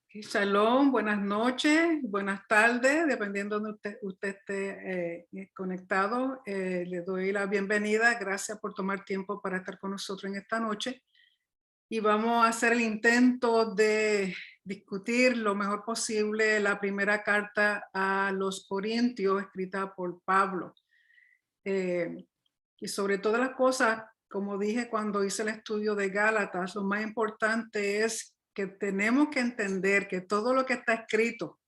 Shalom, buenas noches, buenas tardes, dependiendo de donde usted esté conectado. Le doy la bienvenida. Gracias por tomar tiempo para estar con nosotros en esta noche. Y vamos a hacer el intento de discutir lo mejor posible la primera carta a los Corintios, escrita por Pablo. Y sobre todas las cosas, como dije cuando hice el estudio de Gálatas, lo más importante es que tenemos que entender que todo lo que está escrito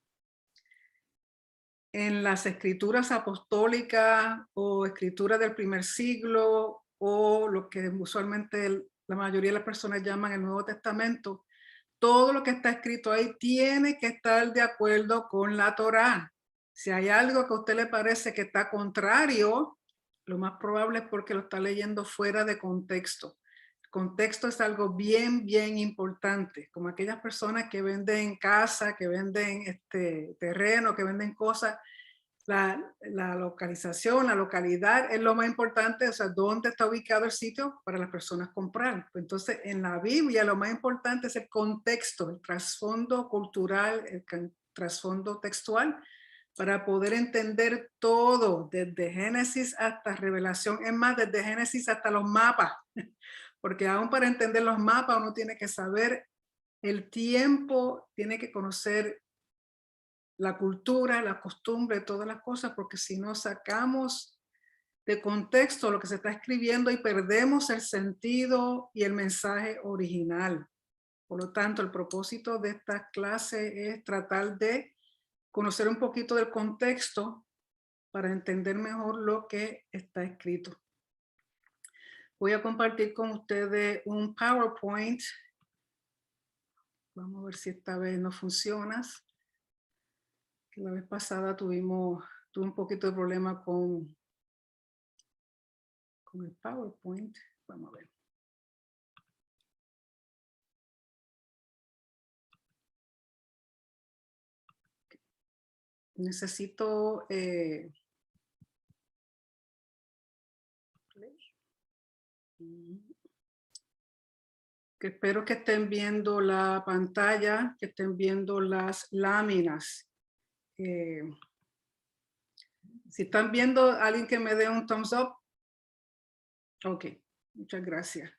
en las escrituras apostólicas o escrituras del primer siglo o lo que usualmente la mayoría de las personas llaman el Nuevo Testamento, todo lo que está escrito ahí tiene que estar de acuerdo con la Torá. Si hay algo que a usted le parece que está contrario, lo más probable es porque lo está leyendo fuera de contexto. Contexto es algo bien, bien importante, como aquellas personas que venden casa, que venden terreno, que venden cosas. La localización, la localidad es lo más importante, o sea, dónde está ubicado el sitio para las personas comprar. Entonces, en la Biblia lo más importante es el contexto, el trasfondo cultural, el trasfondo textual, para poder entender todo, desde Génesis hasta Revelación, es más, desde Génesis hasta los mapas. Porque aún para entender los mapas uno tiene que saber el tiempo, tiene que conocer la cultura, la costumbre, todas las cosas, porque si no sacamos de contexto lo que se está escribiendo y perdemos el sentido y el mensaje original. Por lo tanto, el propósito de esta clase es tratar de conocer un poquito del contexto para entender mejor lo que está escrito. Voy a compartir con ustedes un PowerPoint. Vamos a ver si esta vez no funciona. La vez pasada tuve un poquito de problema con el PowerPoint. Vamos a ver. Necesito que espero que estén viendo la pantalla, que estén viendo las láminas. Si están viendo, alguien que me dé un thumbs up. Ok, muchas gracias.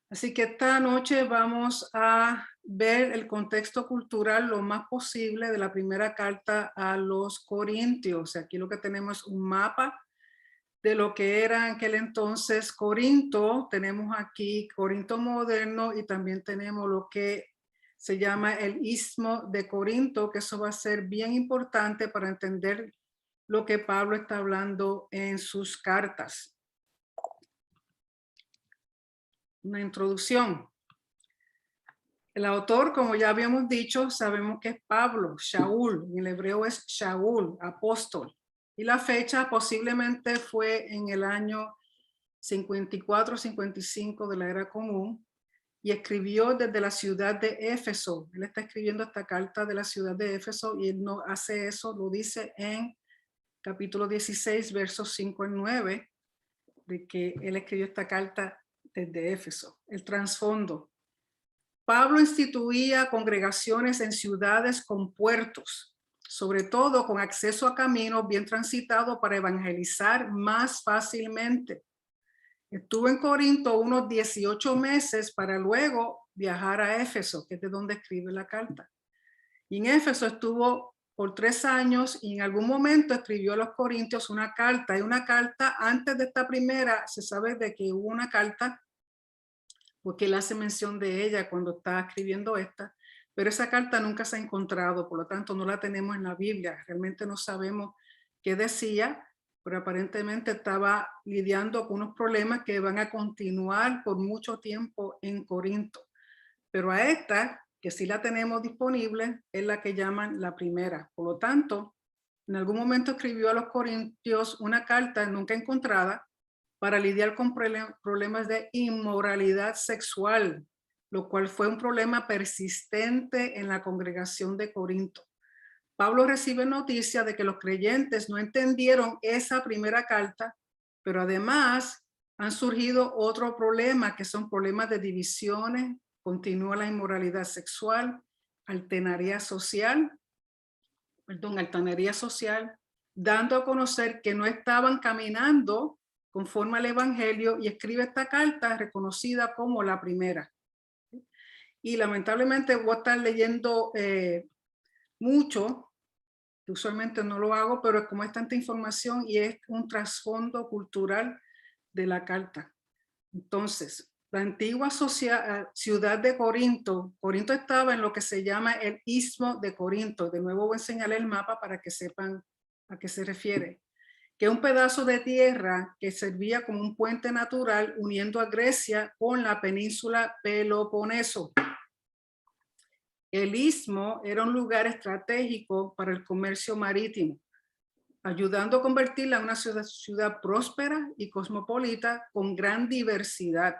Así que esta noche vamos a ver el contexto cultural lo más posible de la primera carta a los Corintios. Aquí lo que tenemos es un mapa de lo que era en aquel entonces Corinto. Tenemos aquí Corinto moderno y también tenemos lo que se llama el Istmo de Corinto, que eso va a ser bien importante para entender lo que Pablo está hablando en sus cartas. Una introducción. El autor, como ya habíamos dicho, sabemos que es Pablo, Shaul, en el hebreo es Shaul, apóstol. Y la fecha posiblemente fue en el año 54-55 de la era común, y escribió desde la ciudad de Éfeso. Él está escribiendo esta carta de la ciudad de Éfeso y él no hace eso, lo dice en capítulo 16, versos 5 al 9, de que él escribió esta carta desde Éfeso. El trasfondo. Pablo instituía congregaciones en ciudades con puertos, sobre todo con acceso a caminos bien transitados para evangelizar más fácilmente. Estuvo en Corinto unos 18 meses para luego viajar a Éfeso, que es de donde escribe la carta. Y en Éfeso estuvo por 3 años y en algún momento escribió a los Corintios una carta. Y una carta, antes de esta primera, se sabe de que hubo una carta, porque él hace mención de ella cuando está escribiendo esta, pero esa carta nunca se ha encontrado, por lo tanto no la tenemos en la Biblia. Realmente no sabemos qué decía, pero aparentemente estaba lidiando con unos problemas que van a continuar por mucho tiempo en Corinto. Pero a esta, que sí la tenemos disponible, es la que llaman la primera. Por lo tanto, en algún momento escribió a los Corintios una carta nunca encontrada para lidiar con problemas de inmoralidad sexual, lo cual fue un problema persistente en la congregación de Corinto. Pablo recibe noticia de que los creyentes no entendieron esa primera carta, pero además han surgido otros problemas que son problemas de divisiones, continúa la inmoralidad sexual, altanería social, dando a conocer que no estaban caminando conforme al Evangelio, y escribe esta carta reconocida como la primera. Y lamentablemente voy a estar leyendo mucho, usualmente no lo hago, pero como es tanta información y es un trasfondo cultural de la carta. Entonces, la antigua ciudad de Corinto, Corinto estaba en lo que se llama el Istmo de Corinto. De nuevo voy a enseñarle el mapa para que sepan a qué se refiere. Que es un pedazo de tierra que servía como un puente natural uniendo a Grecia con la península Peloponeso. El Istmo era un lugar estratégico para el comercio marítimo, ayudando a convertirla en una ciudad próspera y cosmopolita con gran diversidad,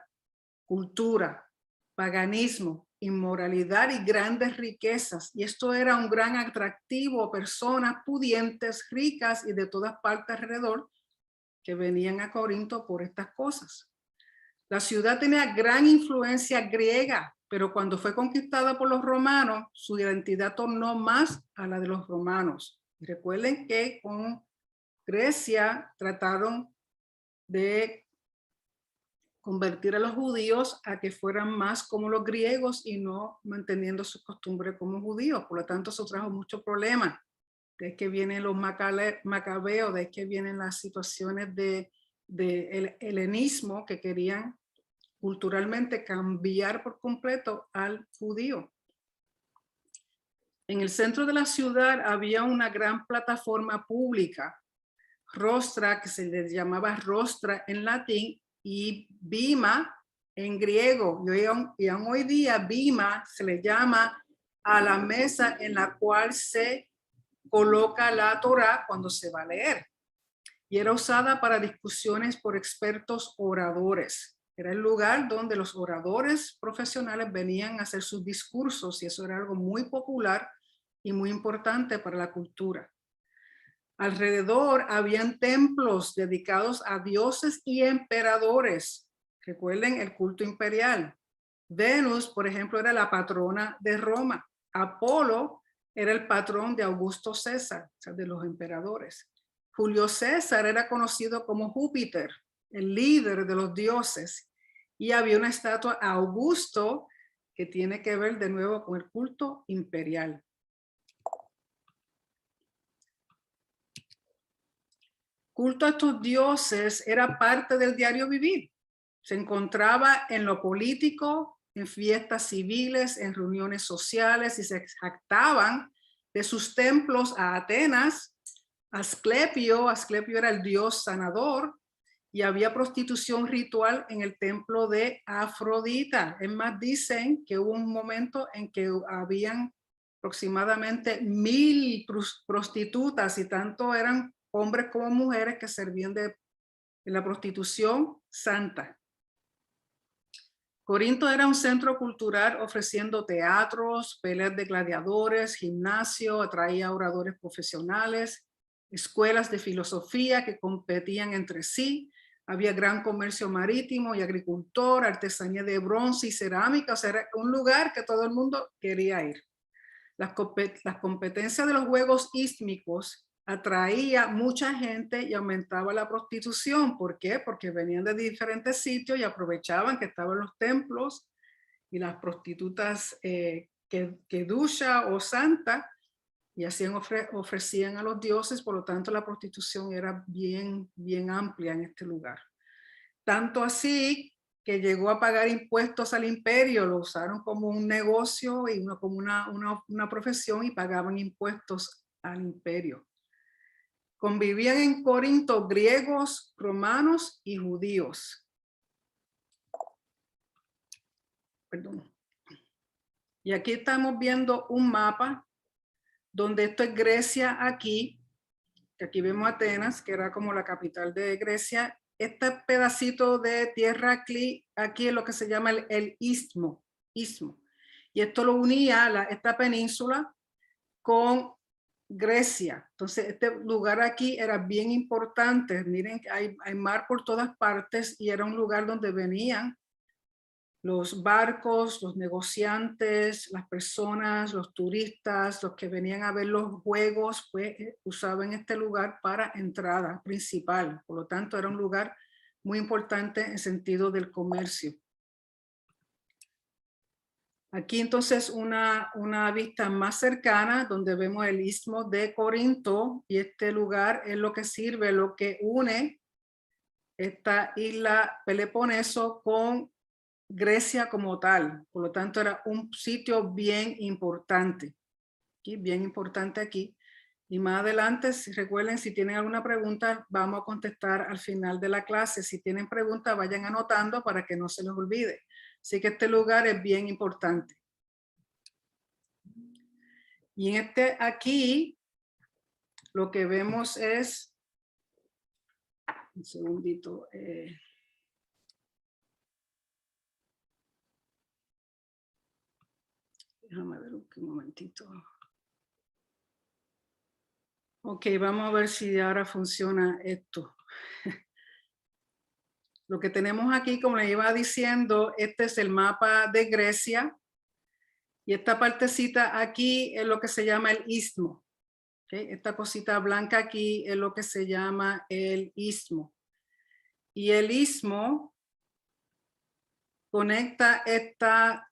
cultura, paganismo, inmoralidad y grandes riquezas. Y esto era un gran atractivo a personas pudientes, ricas y de todas partes alrededor que venían a Corinto por estas cosas. La ciudad tenía gran influencia griega, pero cuando fue conquistada por los romanos, su identidad tornó más a la de los romanos. Y recuerden que con Grecia trataron de convertir a los judíos a que fueran más como los griegos y no manteniendo sus costumbres como judíos. Por lo tanto, eso trajo muchos problemas. De que vienen los macabeos, de que vienen las situaciones de el helenismo que querían culturalmente cambiar por completo al judío. En el centro de la ciudad había una gran plataforma pública, rostra, que se le llamaba rostra en latín, y bima en griego. Y aún hoy día bima se le llama a la mesa en la cual se coloca la Torá cuando se va a leer. Y era usada para discusiones por expertos oradores. Era el lugar donde los oradores profesionales venían a hacer sus discursos, y eso era algo muy popular y muy importante para la cultura. Alrededor habían templos dedicados a dioses y emperadores. Recuerden el culto imperial. Venus, por ejemplo, era la patrona de Roma. Apolo era el patrón de Augusto César, o sea, de los emperadores. Julio César era conocido como Júpiter, el líder de los dioses. Y había una estatua a Augusto que tiene que ver de nuevo con el culto imperial. Culto a estos dioses era parte del diario vivir. Se encontraba en lo político, en fiestas civiles, en reuniones sociales, y se jactaban de sus templos a Atenas, Asclepio era el dios sanador, y había prostitución ritual en el templo de Afrodita. Es más, dicen que hubo un momento en que habían aproximadamente 1000 prostitutas, y tanto eran hombres como mujeres que servían de la prostitución santa. Corinto era un centro cultural ofreciendo teatros, peleas de gladiadores, gimnasio, atraía oradores profesionales, escuelas de filosofía que competían entre sí. Había gran comercio marítimo y agricultor, artesanía de bronce y cerámica. O sea, era un lugar que todo el mundo quería ir. Las competencias de los juegos ístmicos atraía mucha gente y aumentaba la prostitución. ¿Por qué? Porque venían de diferentes sitios y aprovechaban que estaban los templos y las prostitutas kedusha o santa, y así ofrecían a los dioses. Por lo tanto, la prostitución era bien amplia en este lugar. Tanto así que llegó a pagar impuestos al imperio. Lo usaron como un negocio y como una profesión, y pagaban impuestos al imperio. Convivían en Corinto griegos, romanos y judíos. Perdón. Y aquí estamos viendo un mapa donde esto es Grecia aquí. Aquí vemos Atenas, que era como la capital de Grecia. Este pedacito de tierra aquí es lo que se llama el istmo. Y esto lo unía esta península con Grecia. Entonces, este lugar aquí era bien importante. Miren que hay mar por todas partes, y era un lugar donde venían los barcos, los negociantes, las personas, los turistas, los que venían a ver los juegos, pues usaban este lugar para entrada principal. Por lo tanto, era un lugar muy importante en sentido del comercio. Aquí entonces una vista más cercana donde vemos el istmo de Corinto, y este lugar es lo que sirve, lo que une esta isla Peloponeso con Grecia como tal. Por lo tanto, era un sitio bien importante. Bien importante aquí. Y más adelante, si recuerden, si tienen alguna pregunta, vamos a contestar al final de la clase. Si tienen preguntas, vayan anotando para que no se les olvide. Así que este lugar es bien importante. Y en aquí, lo que vemos es, un segundito, déjame ver un momentito. Ok, vamos a ver si ahora funciona esto. Lo que tenemos aquí, como les iba diciendo, este es el mapa de Grecia. Y esta partecita aquí es lo que se llama el istmo. ¿Okay? Esta cosita blanca aquí es lo que se llama el istmo. Y el istmo conecta esta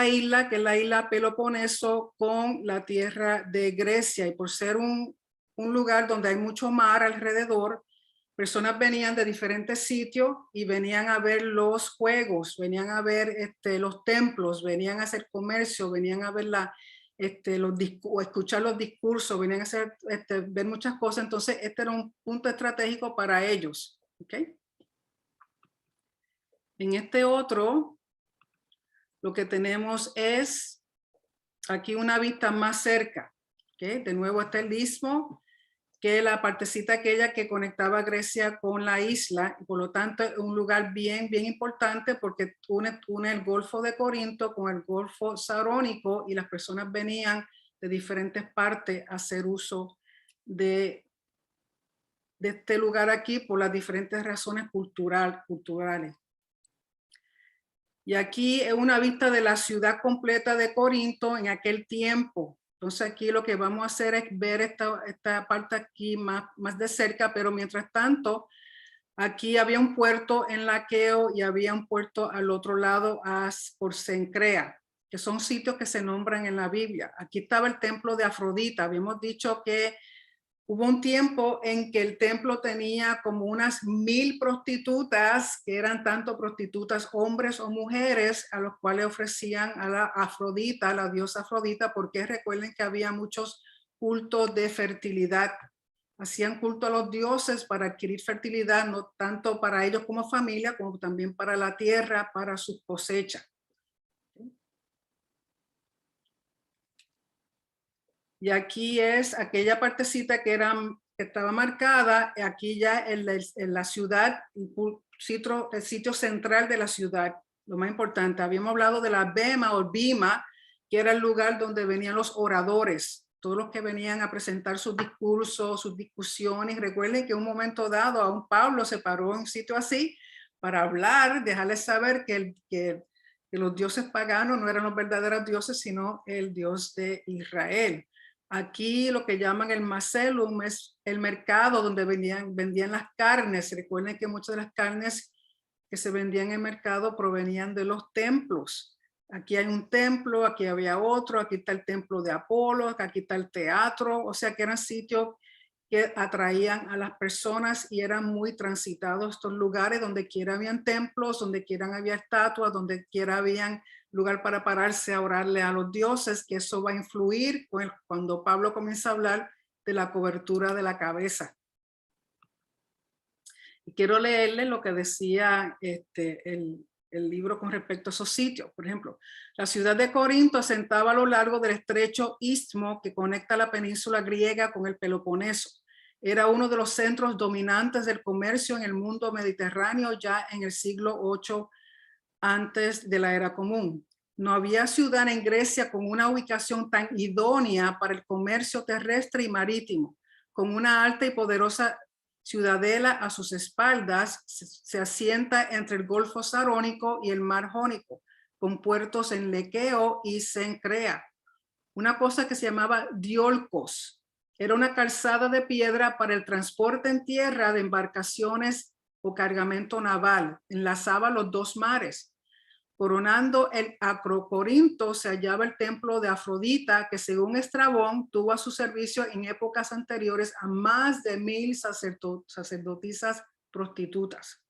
isla, que es la isla Peloponeso, con la tierra de Grecia. Y por ser un lugar donde hay mucho mar alrededor, personas venían de diferentes sitios y venían a ver los juegos, venían a ver los templos, venían a hacer comercio, venían a ver escuchar los discursos, venían a hacer, ver muchas cosas. Entonces, este era un punto estratégico para ellos. ¿Okay? En este otro, lo que tenemos es aquí una vista más cerca. ¿Okay? De nuevo está el istmo, que la partecita aquella que conectaba a Grecia con la isla, y por lo tanto es un lugar bien importante porque une el Golfo de Corinto con el Golfo Sarónico, y las personas venían de diferentes partes a hacer uso de este lugar aquí por las diferentes razones culturales. Y aquí es una vista de la ciudad completa de Corinto en aquel tiempo. Entonces aquí lo que vamos a hacer es ver esta parte aquí más de cerca, pero mientras tanto, aquí había un puerto en Laqueo y había un puerto al otro lado por Cencrea, que son sitios que se nombran en la Biblia. Aquí estaba el templo de Afrodita. Habíamos dicho que hubo un tiempo en que el templo tenía como unas 1000 prostitutas, que eran tanto prostitutas hombres o mujeres, a los cuales ofrecían a la Afrodita, a la diosa Afrodita, porque recuerden que había muchos cultos de fertilidad. Hacían culto a los dioses para adquirir fertilidad, no tanto para ellos como familia, como también para la tierra, para sus cosechas. Y aquí es aquella partecita que estaba marcada, aquí ya en la ciudad, el sitio central de la ciudad. Lo más importante, habíamos hablado de la Bema o Bima, que era el lugar donde venían los oradores, todos los que venían a presentar sus discursos, sus discusiones. Recuerden que en un momento dado a un Pablo se paró en un sitio así para hablar, dejarles saber que los dioses paganos no eran los verdaderos dioses, sino el Dios de Israel. Aquí lo que llaman el Macellum es el mercado donde vendían las carnes. Recuerden que muchas de las carnes que se vendían en el mercado provenían de los templos. Aquí hay un templo, aquí había otro, aquí está el templo de Apolo, aquí está el teatro. O sea que eran sitios que atraían a las personas y eran muy transitados estos lugares. Donde quiera habían templos, donde quiera había estatuas, donde quiera habían lugar para pararse a orarle a los dioses, que eso va a influir cuando Pablo comienza a hablar de la cobertura de la cabeza. Y quiero leerle lo que decía el libro con respecto a esos sitios. Por ejemplo, la ciudad de Corinto asentaba a lo largo del estrecho istmo que conecta la península griega con el Peloponeso. Era uno de los centros dominantes del comercio en el mundo mediterráneo ya en el siglo VIII antes de la era común. No había ciudad en Grecia con una ubicación tan idónea para el comercio terrestre y marítimo, con una alta y poderosa ciudadela a sus espaldas, se asienta entre el Golfo Sarónico y el Mar Jónico, con puertos en Lequeo y Cencrea. Una cosa que se llamaba diolcos. Era una calzada de piedra para el transporte en tierra de embarcaciones o cargamento naval. Enlazaba los dos mares. Coronando el Acrocorinto se hallaba el templo de Afrodita, que según Estrabón tuvo a su servicio en épocas anteriores a más de 1000 sacerdotisas prostitutas.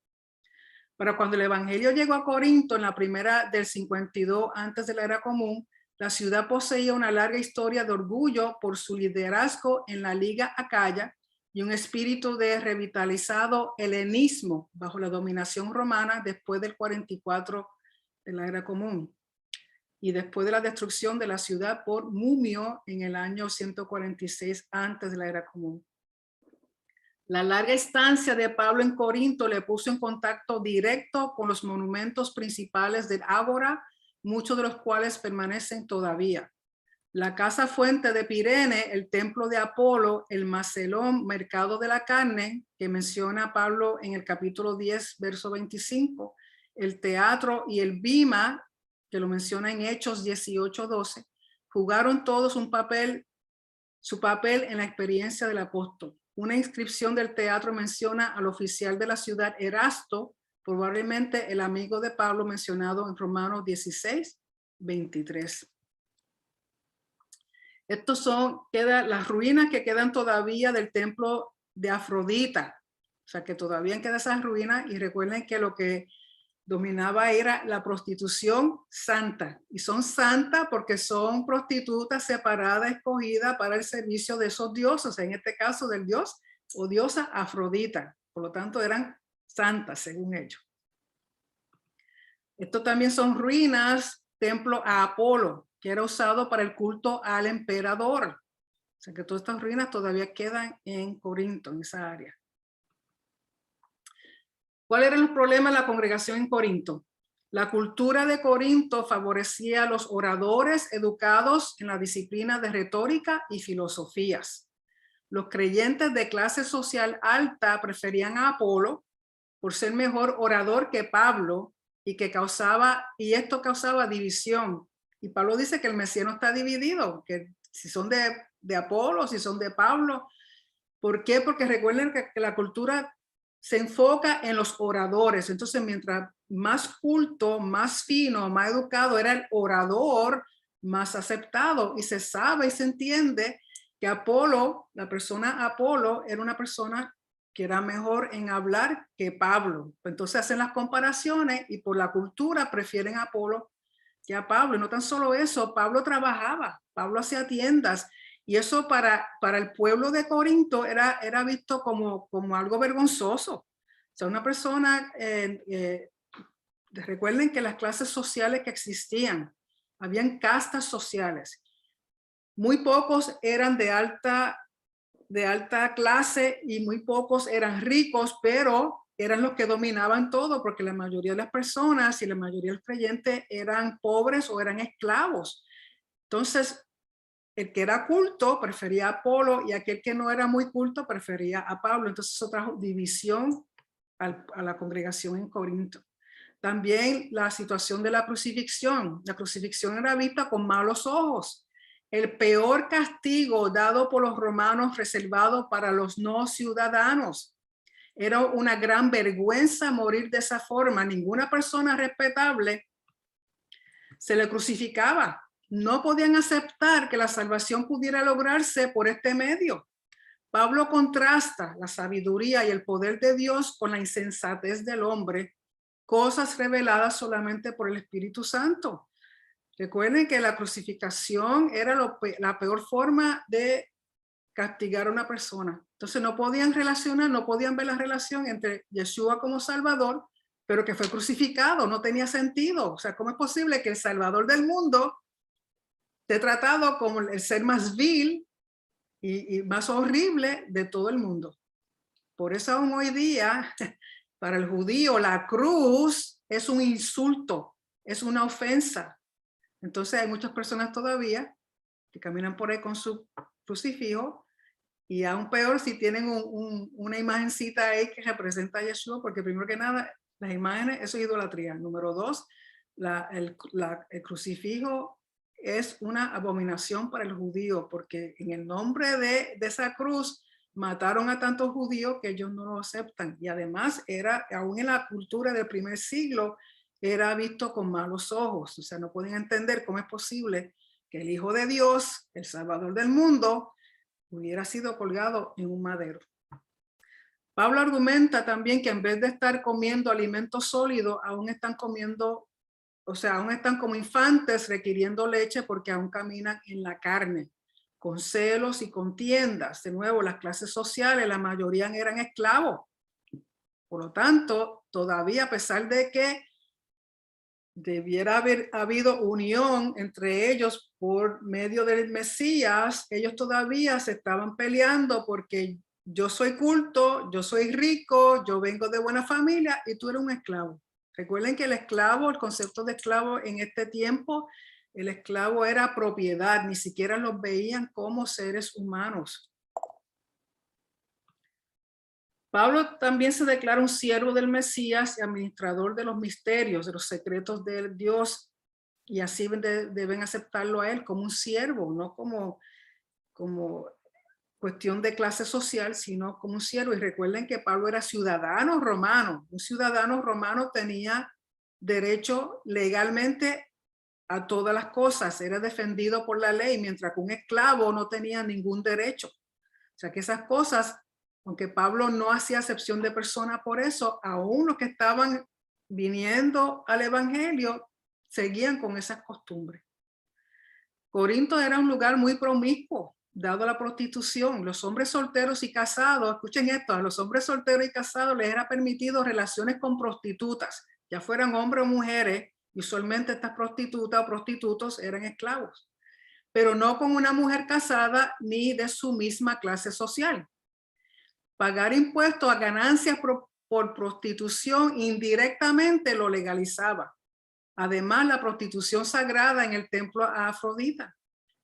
Pero cuando el evangelio llegó a Corinto en la primera del 52 antes de la era común, la ciudad poseía una larga historia de orgullo por su liderazgo en la Liga Acaya y un espíritu de revitalizado helenismo bajo la dominación romana después del 44 de la era común y después de la destrucción de la ciudad por Mumio en el año 146 antes de la era común. La larga estancia de Pablo en Corinto le puso en contacto directo con los monumentos principales del Ágora, muchos de los cuales permanecen todavía. La casa fuente de Pirene, el templo de Apolo, el Macelón, mercado de la carne, que menciona Pablo en el capítulo 10, verso 25, el teatro y el bima, que lo menciona en Hechos 18, 12, jugaron todos su papel en la experiencia del apóstol. Una inscripción del teatro menciona al oficial de la ciudad Erasto, probablemente el amigo de Pablo mencionado en Romanos 16, 23. Estos son las ruinas que quedan todavía del templo de Afrodita. O sea que todavía quedan esas ruinas y recuerden que lo que dominaba era la prostitución santa. Y son santas porque son prostitutas separadas, escogidas para el servicio de esos dioses, en este caso del dios o diosa Afrodita. Por lo tanto, eran santas según ellos. Esto también son ruinas, templo a Apolo, que era usado para el culto al emperador. O sea que todas estas ruinas todavía quedan en Corinto, en esa área. ¿Cuáles eran los problemas de la congregación en Corinto? La cultura de Corinto favorecía a los oradores educados en la disciplina de retórica y filosofías. Los creyentes de clase social alta preferían a Apolo por ser mejor orador que Pablo y esto causaba división. Y Pablo dice que el Mesías no está dividido, que si son de Apolo, si son de Pablo. ¿Por qué? Porque recuerden que la cultura se enfoca en los oradores. Entonces, mientras más culto, más fino, más educado era el orador, más aceptado. Y se sabe y se entiende que Apolo, la persona Apolo, era una persona que era mejor en hablar que Pablo. Entonces hacen las comparaciones y por la cultura prefieren a Apolo que a Pablo. Y no tan solo eso, Pablo trabajaba, Pablo hacía tiendas. Y eso para el pueblo de Corinto era visto como algo vergonzoso. O sea, una persona, recuerden que las clases sociales que existían, habían castas sociales. Muy pocos eran de alta clase y muy pocos eran ricos, pero eran los que dominaban todo, porque la mayoría de las personas y la mayoría de los creyentes eran pobres o eran esclavos. Entonces, el que era culto prefería a Apolo y aquel que no era muy culto prefería a Pablo. Entonces eso trajo división a la congregación en Corinto. También la situación de la crucifixión. La crucifixión era vista con malos ojos. El peor castigo dado por los romanos reservado para los no ciudadanos. Era una gran vergüenza morir de esa forma. Ninguna persona respetable se le crucificaba. No podían aceptar que la salvación pudiera lograrse por este medio. Pablo contrasta la sabiduría y el poder de Dios con la insensatez del hombre, cosas reveladas solamente por el Espíritu Santo. Recuerden que la crucificación era la peor forma de castigar a una persona. Entonces no podían no podían ver la relación entre Yeshua como Salvador, pero que fue crucificado. No tenía sentido. O sea, ¿cómo es posible que el Salvador del mundo esté tratado como el ser más vil y más horrible de todo el mundo? Por eso aún hoy día, para el judío, la cruz es un insulto, es una ofensa. Entonces hay muchas personas todavía que caminan por ahí con su crucifijo Y aún peor si tienen una imagencita ahí que representa a Yeshua, porque primero que nada, las imágenes, eso es idolatría. Número dos, el crucifijo es una abominación para el judío, porque en el nombre de esa cruz mataron a tantos judíos que ellos no lo aceptan. Y además era, aún en la cultura del primer siglo, era visto con malos ojos. O sea, no pueden entender cómo es posible que el Hijo de Dios, el Salvador del mundo, hubiera sido colgado en un madero. Pablo argumenta también que en vez de estar comiendo alimentos sólidos, aún están comiendo, o sea, aún están como infantes requiriendo leche porque aún caminan en la carne, con celos y contiendas. De nuevo, las clases sociales, la mayoría eran esclavos. Por lo tanto, todavía a pesar de que debiera haber habido unión entre ellos por medio del Mesías, ellos todavía se estaban peleando porque yo soy culto, yo soy rico, yo vengo de buena familia y tú eres un esclavo. Recuerden que el esclavo, el concepto de esclavo en este tiempo, el esclavo era propiedad, ni siquiera los veían como seres humanos. Pablo también se declara un siervo del Mesías y administrador de los misterios, de los secretos de Dios, y así deben aceptarlo a él como un siervo, no como cuestión de clase social, sino como un siervo. Y recuerden que Pablo era ciudadano romano. Un ciudadano romano tenía derecho legalmente a todas las cosas, era defendido por la ley, mientras que un esclavo no tenía ningún derecho. O sea que esas cosas, aunque Pablo no hacía acepción de persona por eso, aún los que estaban viniendo al evangelio seguían con esas costumbres. Corinto era un lugar muy promiscuo, dado la prostitución. Los hombres solteros y casados, escuchen esto, a los hombres solteros y casados les era permitido relaciones con prostitutas, ya fueran hombres o mujeres. Usualmente estas prostitutas o prostitutos eran esclavos, pero no con una mujer casada ni de su misma clase social. Pagar impuestos a ganancias por prostitución indirectamente lo legalizaba. Además, la prostitución sagrada en el templo a Afrodita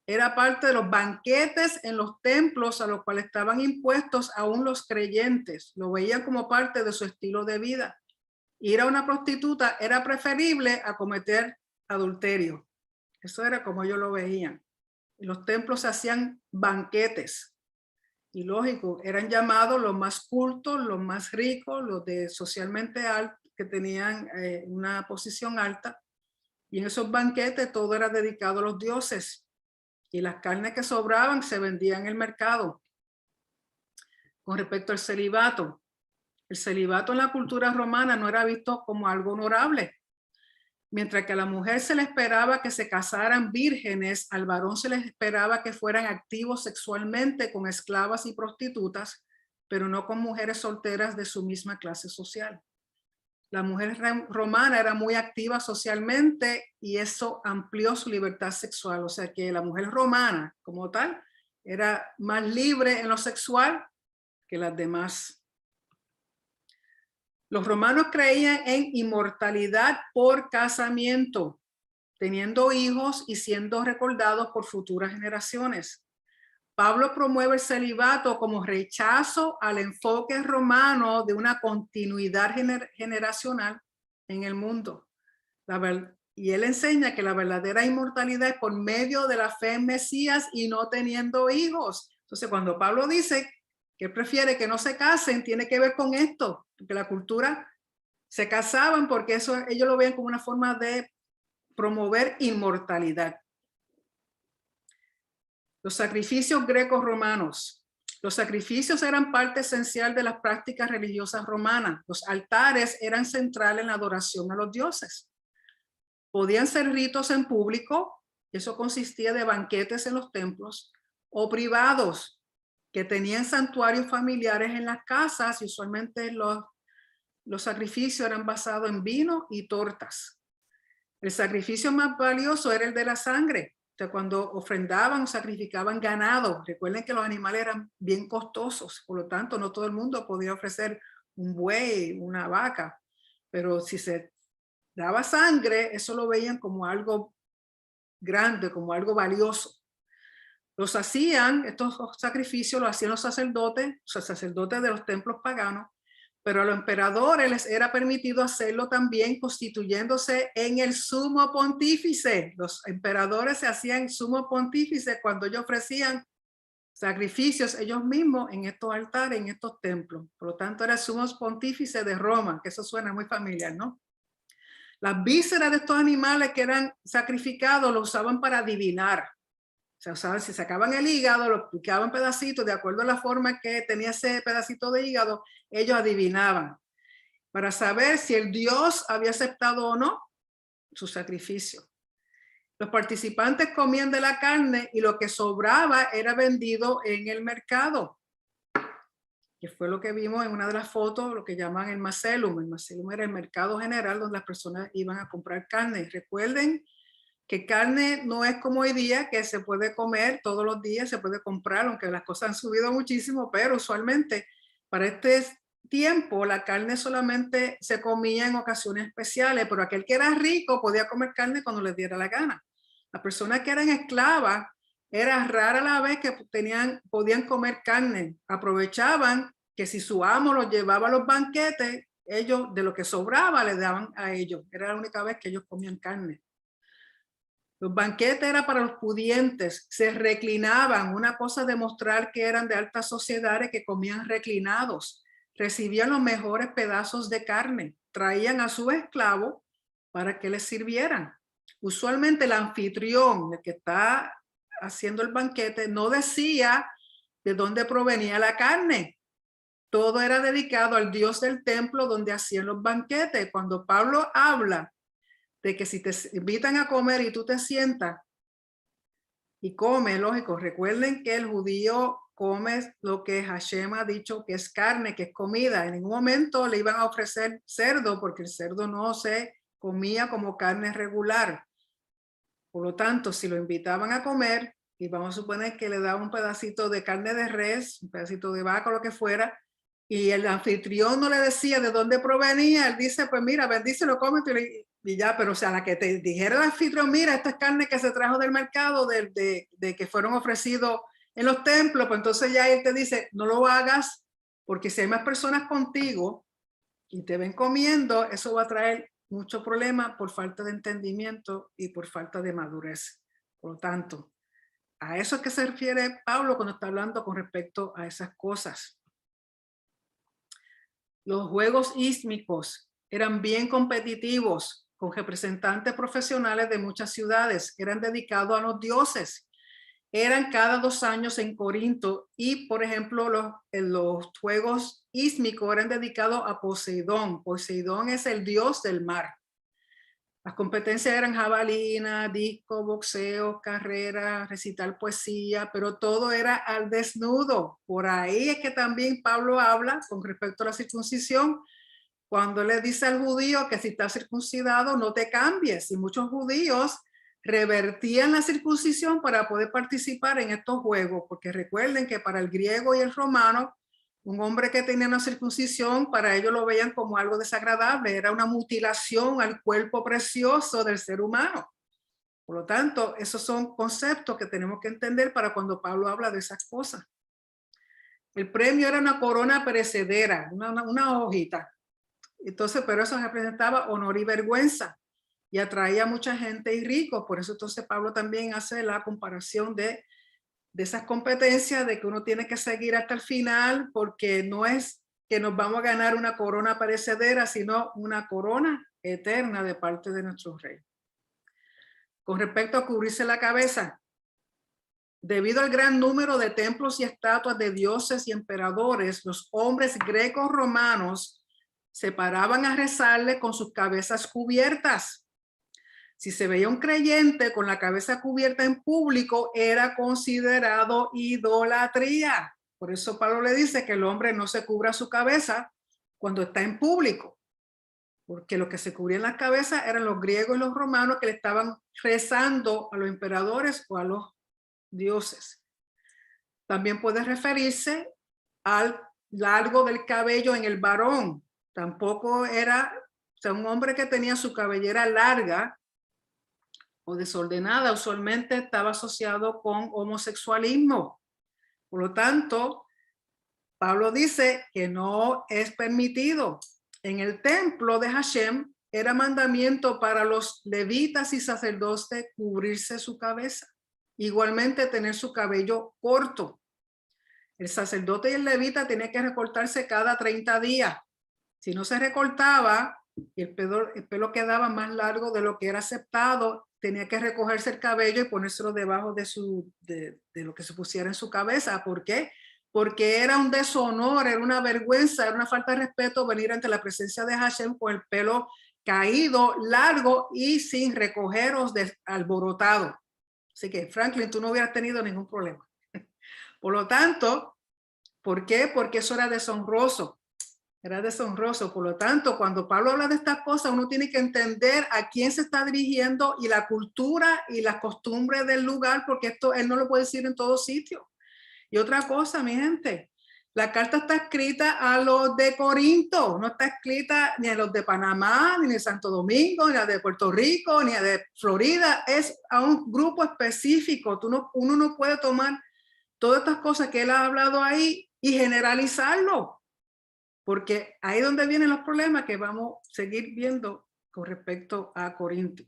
era parte de los banquetes en los templos a los cuales estaban impuestos aún los creyentes. Lo veían como parte de su estilo de vida. Ir a una prostituta era preferible a cometer adulterio. Eso era como ellos lo veían. En los templos se hacían banquetes. Y lógico, eran llamados los más cultos, los más ricos, los de socialmente altos, que tenían una posición alta. Y en esos banquetes todo era dedicado a los dioses. Y las carnes que sobraban se vendían en el mercado. Con respecto al celibato, el celibato en la cultura romana no era visto como algo honorable. Mientras que a la mujer se le esperaba que se casaran vírgenes, al varón se les esperaba que fueran activos sexualmente con esclavas y prostitutas, pero no con mujeres solteras de su misma clase social. La mujer romana era muy activa socialmente y eso amplió su libertad sexual. O sea que la mujer romana como tal era más libre en lo sexual que las demás. Los romanos creían en inmortalidad por casamiento, teniendo hijos y siendo recordados por futuras generaciones. Pablo promueve el celibato como rechazo al enfoque romano de una continuidad generacional en el mundo. Y él enseña que la verdadera inmortalidad es por medio de la fe en Mesías y no teniendo hijos. Entonces, cuando Pablo dice que prefiere que no se casen, tiene que ver con esto, porque la cultura se casaban porque eso ellos lo veían como una forma de promover inmortalidad. Los sacrificios grecos romanos. Los sacrificios eran parte esencial de las prácticas religiosas romanas. Los altares eran centrales en la adoración a los dioses. Podían ser ritos en público, eso consistía de banquetes en los templos, o privados, que tenían santuarios familiares en las casas, y usualmente los sacrificios eran basados en vino y tortas. El sacrificio más valioso era el de la sangre. O sea, cuando ofrendaban o sacrificaban ganado, recuerden que los animales eran bien costosos, por lo tanto no todo el mundo podía ofrecer un buey, una vaca, pero si se daba sangre, eso lo veían como algo grande, como algo valioso. Estos sacrificios los hacían los sacerdotes de los templos paganos, pero a los emperadores les era permitido hacerlo también constituyéndose en el sumo pontífice. Los emperadores se hacían sumo pontífice cuando ellos ofrecían sacrificios ellos mismos en estos altares, en estos templos. Por lo tanto, era el sumo pontífice de Roma, que eso suena muy familiar, ¿no? Las vísceras de estos animales que eran sacrificados lo usaban para adivinar. O sea, si sacaban el hígado, lo picaban pedacitos, de acuerdo a la forma que tenía ese pedacito de hígado, ellos adivinaban para saber si el dios había aceptado o no su sacrificio. Los participantes comían de la carne y lo que sobraba era vendido en el mercado, que fue lo que vimos en una de las fotos, lo que llaman el Macellum. El Macellum era el mercado general donde las personas iban a comprar carne. Recuerden que carne no es como hoy día, que se puede comer todos los días, se puede comprar, aunque las cosas han subido muchísimo, pero usualmente para este tiempo la carne solamente se comía en ocasiones especiales, pero aquel que era rico podía comer carne cuando les diera la gana. Las personas que eran esclavas, era rara la vez que podían comer carne. Aprovechaban que si su amo los llevaba a los banquetes, ellos de lo que sobraba le daban a ellos. Era la única vez que ellos comían carne. Los banquetes eran para los pudientes, se reclinaban, una cosa de mostrar que eran de alta sociedad, que comían reclinados, recibían los mejores pedazos de carne, traían a su esclavo para que les sirvieran. Usualmente el anfitrión, el que está haciendo el banquete, no decía de dónde provenía la carne. Todo era dedicado al Dios del templo donde hacían los banquetes. Cuando Pablo habla de que si te invitan a comer y tú te sientas y comes, lógico, recuerden que el judío come lo que Hashem ha dicho que es carne, que es comida. En ningún momento le iban a ofrecer cerdo porque el cerdo no se comía como carne regular. Por lo tanto, si lo invitaban a comer, y vamos a suponer que le daban un pedacito de carne de res, un pedacito de vaca, lo que fuera, y el anfitrión no le decía de dónde provenía, él dice, pues mira, bendícelo, cómete, y ya, pero o sea, la que te dijera el anfitrión, mira, esta es carne que se trajo del mercado, de que fueron ofrecidos en los templos, pues entonces ya él te dice, no lo hagas, porque si hay más personas contigo y te ven comiendo, eso va a traer mucho problema por falta de entendimiento y por falta de madurez. Por lo tanto, a eso es que se refiere Pablo cuando está hablando con respecto a esas cosas. Los juegos ísmicos eran bien competitivos, con representantes profesionales de muchas ciudades, eran dedicados a los dioses. Eran cada 2 años en Corinto y, por ejemplo, los juegos ísmicos eran dedicados a Poseidón. Poseidón es el dios del mar. Las competencias eran jabalina, disco, boxeo, carrera, recitar poesía, pero todo era al desnudo. Por ahí es que también Pablo habla con respecto a la circuncisión, cuando le dice al judío que si está circuncidado no te cambies. Y muchos judíos revertían la circuncisión para poder participar en estos juegos, porque recuerden que para el griego y el romano, un hombre que tenía una circuncisión, para ellos lo veían como algo desagradable, era una mutilación al cuerpo precioso del ser humano. Por lo tanto, esos son conceptos que tenemos que entender para cuando Pablo habla de esas cosas. El premio era una corona perecedera, una hojita. Entonces, pero eso representaba honor y vergüenza y atraía a mucha gente y ricos. Por eso entonces Pablo también hace la comparación de esas competencias, de que uno tiene que seguir hasta el final, porque no es que nos vamos a ganar una corona perecedera, sino una corona eterna de parte de nuestro rey. Con respecto a cubrirse la cabeza, debido al gran número de templos y estatuas de dioses y emperadores, los hombres grecos romanos se paraban a rezarle con sus cabezas cubiertas. Si se veía un creyente con la cabeza cubierta en público, era considerado idolatría. Por eso Pablo le dice que el hombre no se cubra su cabeza cuando está en público, porque lo que se cubría en la cabeza eran los griegos y los romanos que le estaban rezando a los emperadores o a los dioses. También puede referirse al largo del cabello en el varón. Tampoco era, o sea, un hombre que tenía su cabellera larga o desordenada usualmente estaba asociado con homosexualismo. Por lo tanto, Pablo dice que no es permitido. En el templo de Hashem era mandamiento para los levitas y sacerdotes cubrirse su cabeza. Igualmente tener su cabello corto. El sacerdote y el levita tenía que recortarse cada 30 días. Si no se recortaba, el pelo quedaba más largo de lo que era aceptado, tenía que recogerse el cabello y ponérselo debajo de lo que se pusiera en su cabeza. ¿Por qué? Porque era un deshonor, era una vergüenza, era una falta de respeto venir ante la presencia de Hashem con el pelo caído, largo y sin recoger o alborotado. Así que, Franklin, tú no hubieras tenido ningún problema. Por lo tanto, ¿por qué? Porque eso era deshonroso. Era deshonroso. Por lo tanto, cuando Pablo habla de estas cosas, uno tiene que entender a quién se está dirigiendo y la cultura y las costumbres del lugar, porque esto él no lo puede decir en todo sitio. Y otra cosa, mi gente, la carta está escrita a los de Corinto, no está escrita ni a los de Panamá, ni de Santo Domingo, ni a de Puerto Rico, ni a de Florida, es a un grupo específico. Uno no puede tomar todas estas cosas que él ha hablado ahí y generalizarlo, porque ahí es donde vienen los problemas que vamos a seguir viendo con respecto a Corinto.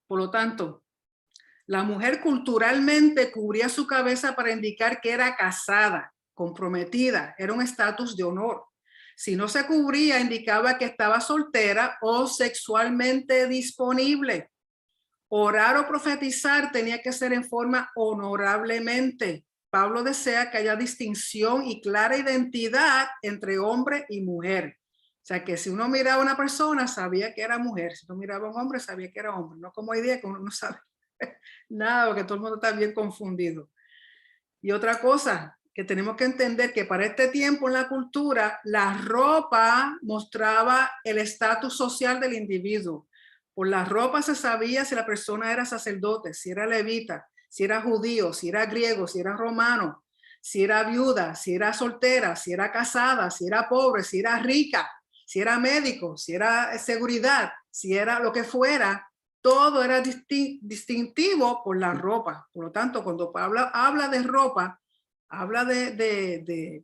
Por lo tanto, la mujer culturalmente cubría su cabeza para indicar que era casada, comprometida, era un estatus de honor. Si no se cubría, indicaba que estaba soltera o sexualmente disponible. Orar o profetizar tenía que ser en forma honorablemente. Pablo desea que haya distinción y clara identidad entre hombre y mujer. O sea, que si uno miraba a una persona, sabía que era mujer. Si uno miraba a un hombre, sabía que era hombre. No como hoy día que uno no sabe nada, porque todo el mundo está bien confundido. Y otra cosa que tenemos que entender, que para este tiempo en la cultura, la ropa mostraba el estatus social del individuo. Por la ropa se sabía si la persona era sacerdote, si era levita, si era judío, si era griego, si era romano, si era viuda, si era soltera, si era casada, si era pobre, si era rica, si era médico, si era seguridad, si era lo que fuera. Todo era distintivo por la ropa. Por lo tanto, cuando Pablo habla de ropa, habla de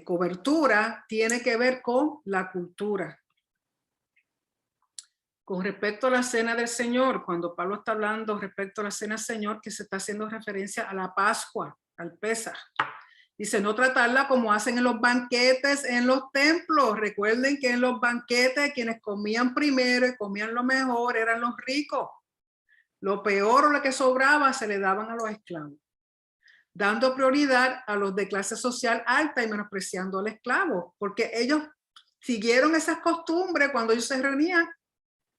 cobertura, tiene que ver con la cultura. Con respecto a la cena del Señor, cuando Pablo está hablando respecto a la cena del Señor, que se está haciendo referencia a la Pascua, al Pesaj. Dice, no tratarla como hacen en los banquetes en los templos. Recuerden que en los banquetes quienes comían primero y comían lo mejor eran los ricos. Lo peor o lo que sobraba se le daban a los esclavos, dando prioridad a los de clase social alta y menospreciando al esclavo, porque ellos siguieron esas costumbres cuando ellos se reunían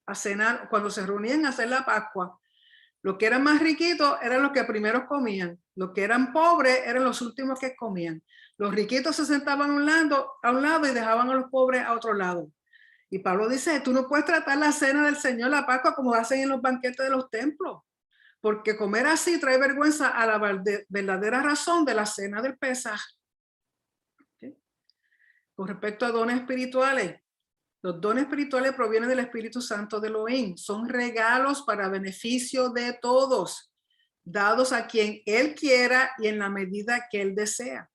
a cenar, cuando se reunían a hacer la Pascua. Los que eran más riquitos eran los que primero comían. Los que eran pobres eran los últimos que comían. Los riquitos se sentaban a un lado y dejaban a los pobres a otro lado. Y Pablo dice, tú no puedes tratar la cena del Señor, la Pascua, como hacen en los banquetes de los templos. Porque comer así trae vergüenza a la verdadera razón de la cena del Pesaj. ¿Okay? Con respecto a dones espirituales, los dones espirituales provienen del Espíritu Santo de Elohim. Son regalos para beneficio de todos, dados a quien Él quiera y en la medida que Él desea.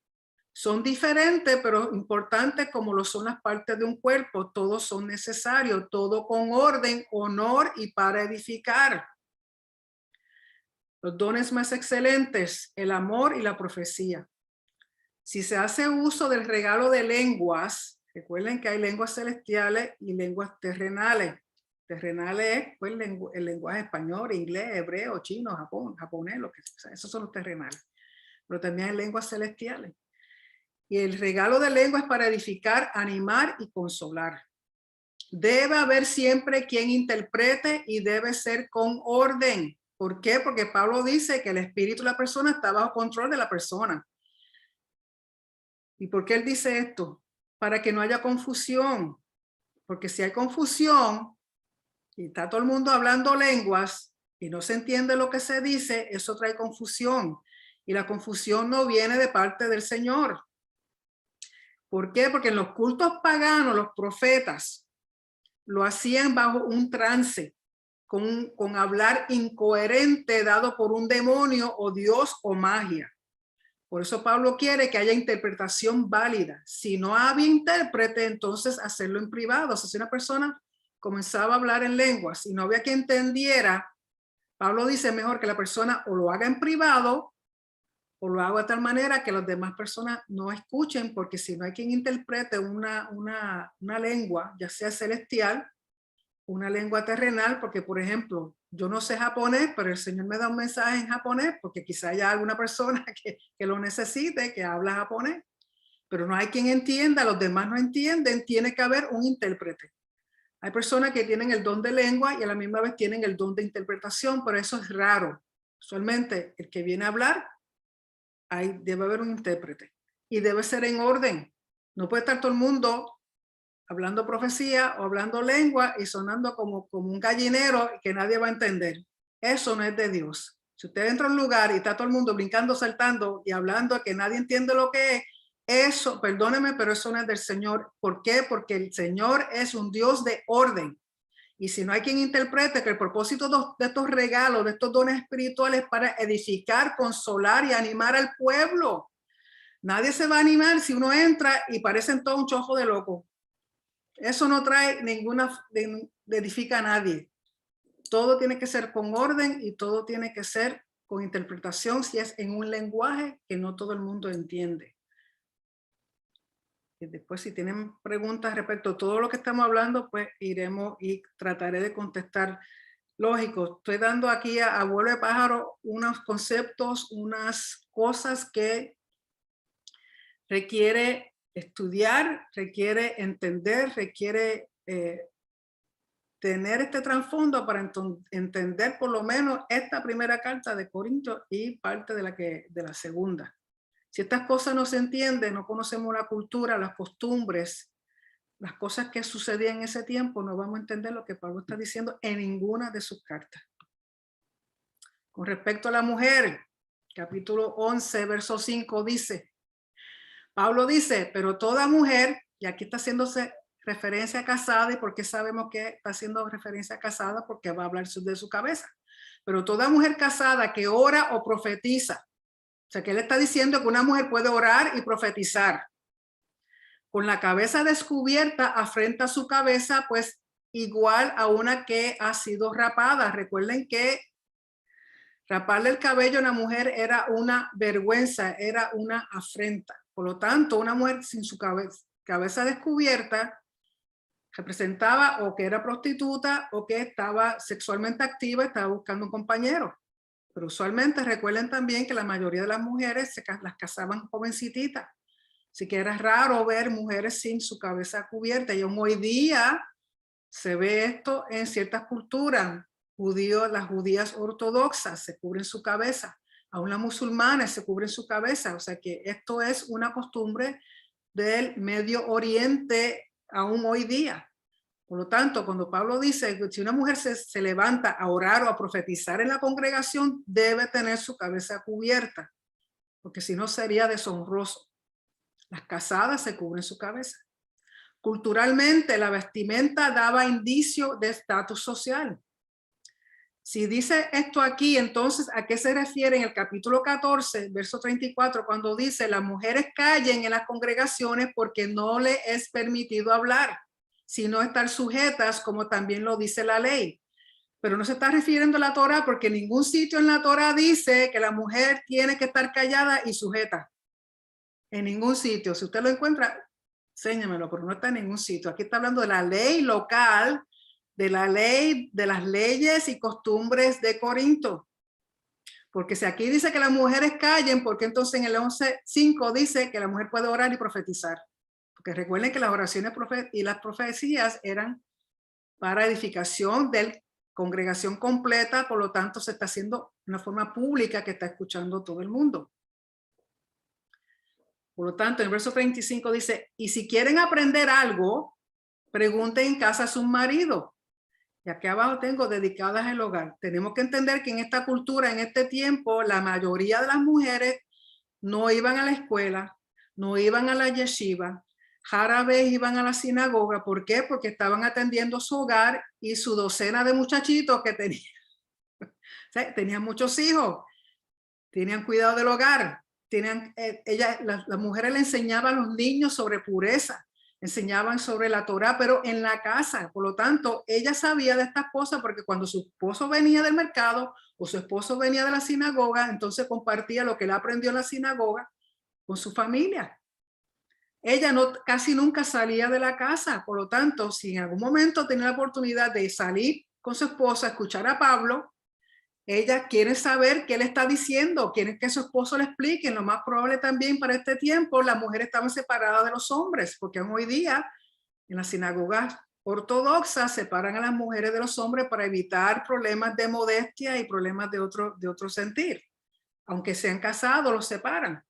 Son diferentes, pero importantes como lo son las partes de un cuerpo. Todos son necesarios, todo con orden, honor y para edificar. Los dones más excelentes, el amor y la profecía. Si se hace uso del regalo de lenguas, recuerden que hay lenguas celestiales y lenguas terrenales. Terrenales es pues, el lenguaje español, inglés, hebreo, chino, japonés, lo que sea. Esos son los terrenales. Pero también hay lenguas celestiales. Y el regalo de lengua es para edificar, animar y consolar. Debe haber siempre quien interprete y debe ser con orden. ¿Por qué? Porque Pablo dice que el espíritu de la persona está bajo control de la persona. ¿Y por qué él dice esto? Para que no haya confusión. Porque si hay confusión y está todo el mundo hablando lenguas y no se entiende lo que se dice, eso trae confusión. Y la confusión no viene de parte del Señor. ¿Por qué? Porque en los cultos paganos, los profetas lo hacían bajo un trance. con hablar incoherente dado por un demonio o Dios o magia. Por eso Pablo quiere que haya interpretación válida. Si no había intérprete, entonces hacerlo en privado. O sea, si una persona comenzaba a hablar en lenguas y no había quien entendiera, Pablo dice mejor que la persona o lo haga en privado o lo haga de tal manera que las demás personas no escuchen, porque si no hay quien interprete una lengua, ya sea celestial, una lengua terrenal, porque por ejemplo, yo no sé japonés, pero el Señor me da un mensaje en japonés, porque quizá haya alguna persona que lo necesite, que habla japonés, pero no hay quien entienda, los demás no entienden, tiene que haber un intérprete. Hay personas que tienen el don de lengua y a la misma vez tienen el don de interpretación, pero eso es raro. Usualmente el que viene a hablar, ahí debe haber un intérprete y debe ser en orden. No puede estar todo el mundo hablando profecía o hablando lengua y sonando como un gallinero que nadie va a entender. Eso no es de Dios. Si usted entra a un lugar y está todo el mundo brincando, saltando y hablando que nadie entiende lo que es, eso, perdóneme, pero eso no es del Señor. ¿Por qué? Porque el Señor es un Dios de orden. Y si no hay quien interprete que el propósito de estos regalos, de estos dones espirituales, para edificar, consolar y animar al pueblo. Nadie se va a animar si uno entra y parecen todo un chojo de loco. Eso no trae edifica a nadie. Todo tiene que ser con orden y todo tiene que ser con interpretación si es en un lenguaje que no todo el mundo entiende. Y después, si tienen preguntas respecto a todo lo que estamos hablando, pues iremos y trataré de contestar. Lógico, estoy dando aquí a vuelo de pájaro unos conceptos, unas cosas que requiere estudiar, requiere entender, requiere tener este trasfondo para entender por lo menos esta primera carta de Corintios y parte de la segunda. Si estas cosas no se entienden, no conocemos la cultura, las costumbres, las cosas que sucedían en ese tiempo, no vamos a entender lo que Pablo está diciendo en ninguna de sus cartas. Con respecto a la mujer, capítulo 11, verso 5 dice, Pablo dice, pero toda mujer, y aquí está haciéndose referencia a casada, y por qué sabemos que está haciendo referencia a casada, porque va a hablar de su cabeza, pero toda mujer casada que ora o profetiza, o sea que él está diciendo que una mujer puede orar y profetizar, con la cabeza descubierta afrenta su cabeza, pues igual a una que ha sido rapada. Recuerden que raparle el cabello a una mujer era una vergüenza, era una afrenta. Por lo tanto, una mujer sin su cabeza descubierta representaba o que era prostituta o que estaba sexualmente activa, estaba buscando un compañero. Pero usualmente recuerden también que la mayoría de las mujeres las casaban jovencititas. Así que era raro ver mujeres sin su cabeza cubierta. Y aún hoy día se ve esto en ciertas culturas. Las judías ortodoxas se cubren su cabeza. Aún las musulmanas se cubren su cabeza. O sea que esto es una costumbre del Medio Oriente aún hoy día. Por lo tanto, cuando Pablo dice que si una mujer se levanta a orar o a profetizar en la congregación, debe tener su cabeza cubierta, porque si no sería deshonroso. Las casadas se cubren su cabeza. Culturalmente, la vestimenta daba indicio de estatus social. Si dice esto aquí, entonces, ¿a qué se refiere en el capítulo 14, verso 34, cuando dice, las mujeres callen en las congregaciones porque no le es permitido hablar, sino estar sujetas, como también lo dice la ley? Pero no se está refiriendo a la Torá, porque ningún sitio en la Torá dice que la mujer tiene que estar callada y sujeta. En ningún sitio. Si usted lo encuentra, enséñamelo, pero no está en ningún sitio. Aquí está hablando de la ley local, de la ley, de las leyes y costumbres de Corinto. Porque si aquí dice que las mujeres callen, porque entonces en el 11:5 dice que la mujer puede orar y profetizar. Porque recuerden que las oraciones y las profecías eran para edificación de la congregación completa, por lo tanto se está haciendo de una forma pública que está escuchando todo el mundo. Por lo tanto, en el verso 35 dice, y si quieren aprender algo, pregunten en casa a su marido. Y aquí abajo tengo dedicadas al hogar. Tenemos que entender que en esta cultura, en este tiempo, la mayoría de las mujeres no iban a la escuela, no iban a la yeshiva, rara vez iban a la sinagoga. ¿Por qué? Porque estaban atendiendo su hogar y su docena de muchachitos que tenían. Tenían muchos hijos, tenían cuidado del hogar, las mujeres le enseñaban a los niños sobre pureza, enseñaban sobre la Torá, pero en la casa. Por lo tanto, ella sabía de estas cosas porque cuando su esposo venía del mercado o su esposo venía de la sinagoga, entonces compartía lo que él aprendió en la sinagoga con su familia. Ella casi nunca salía de la casa. Por lo tanto, si en algún momento tenía la oportunidad de salir con su esposa a escuchar a Pablo, ella quiere saber qué le está diciendo, quiere que su esposo le explique. Lo más probable también para este tiempo, las mujeres estaban separadas de los hombres, porque hoy día en las sinagogas ortodoxas separan a las mujeres de los hombres para evitar problemas de modestia y problemas de otro sentir. Aunque sean casados, los separan.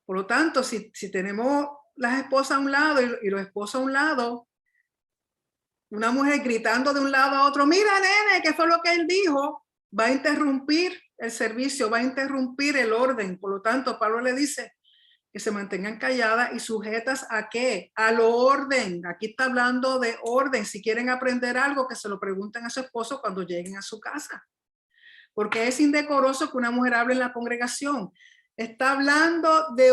Por lo tanto, si tenemos las esposas a un lado y los esposos a un lado, una mujer gritando de un lado a otro, mira nene, ¿qué fue lo que él dijo? Va a interrumpir el servicio, va a interrumpir el orden. Por lo tanto, Pablo le dice que se mantengan calladas y sujetas ¿a qué? Al orden. Aquí está hablando de orden. Si quieren aprender algo, que se lo pregunten a su esposo cuando lleguen a su casa. Porque es indecoroso que una mujer hable en la congregación. Está hablando de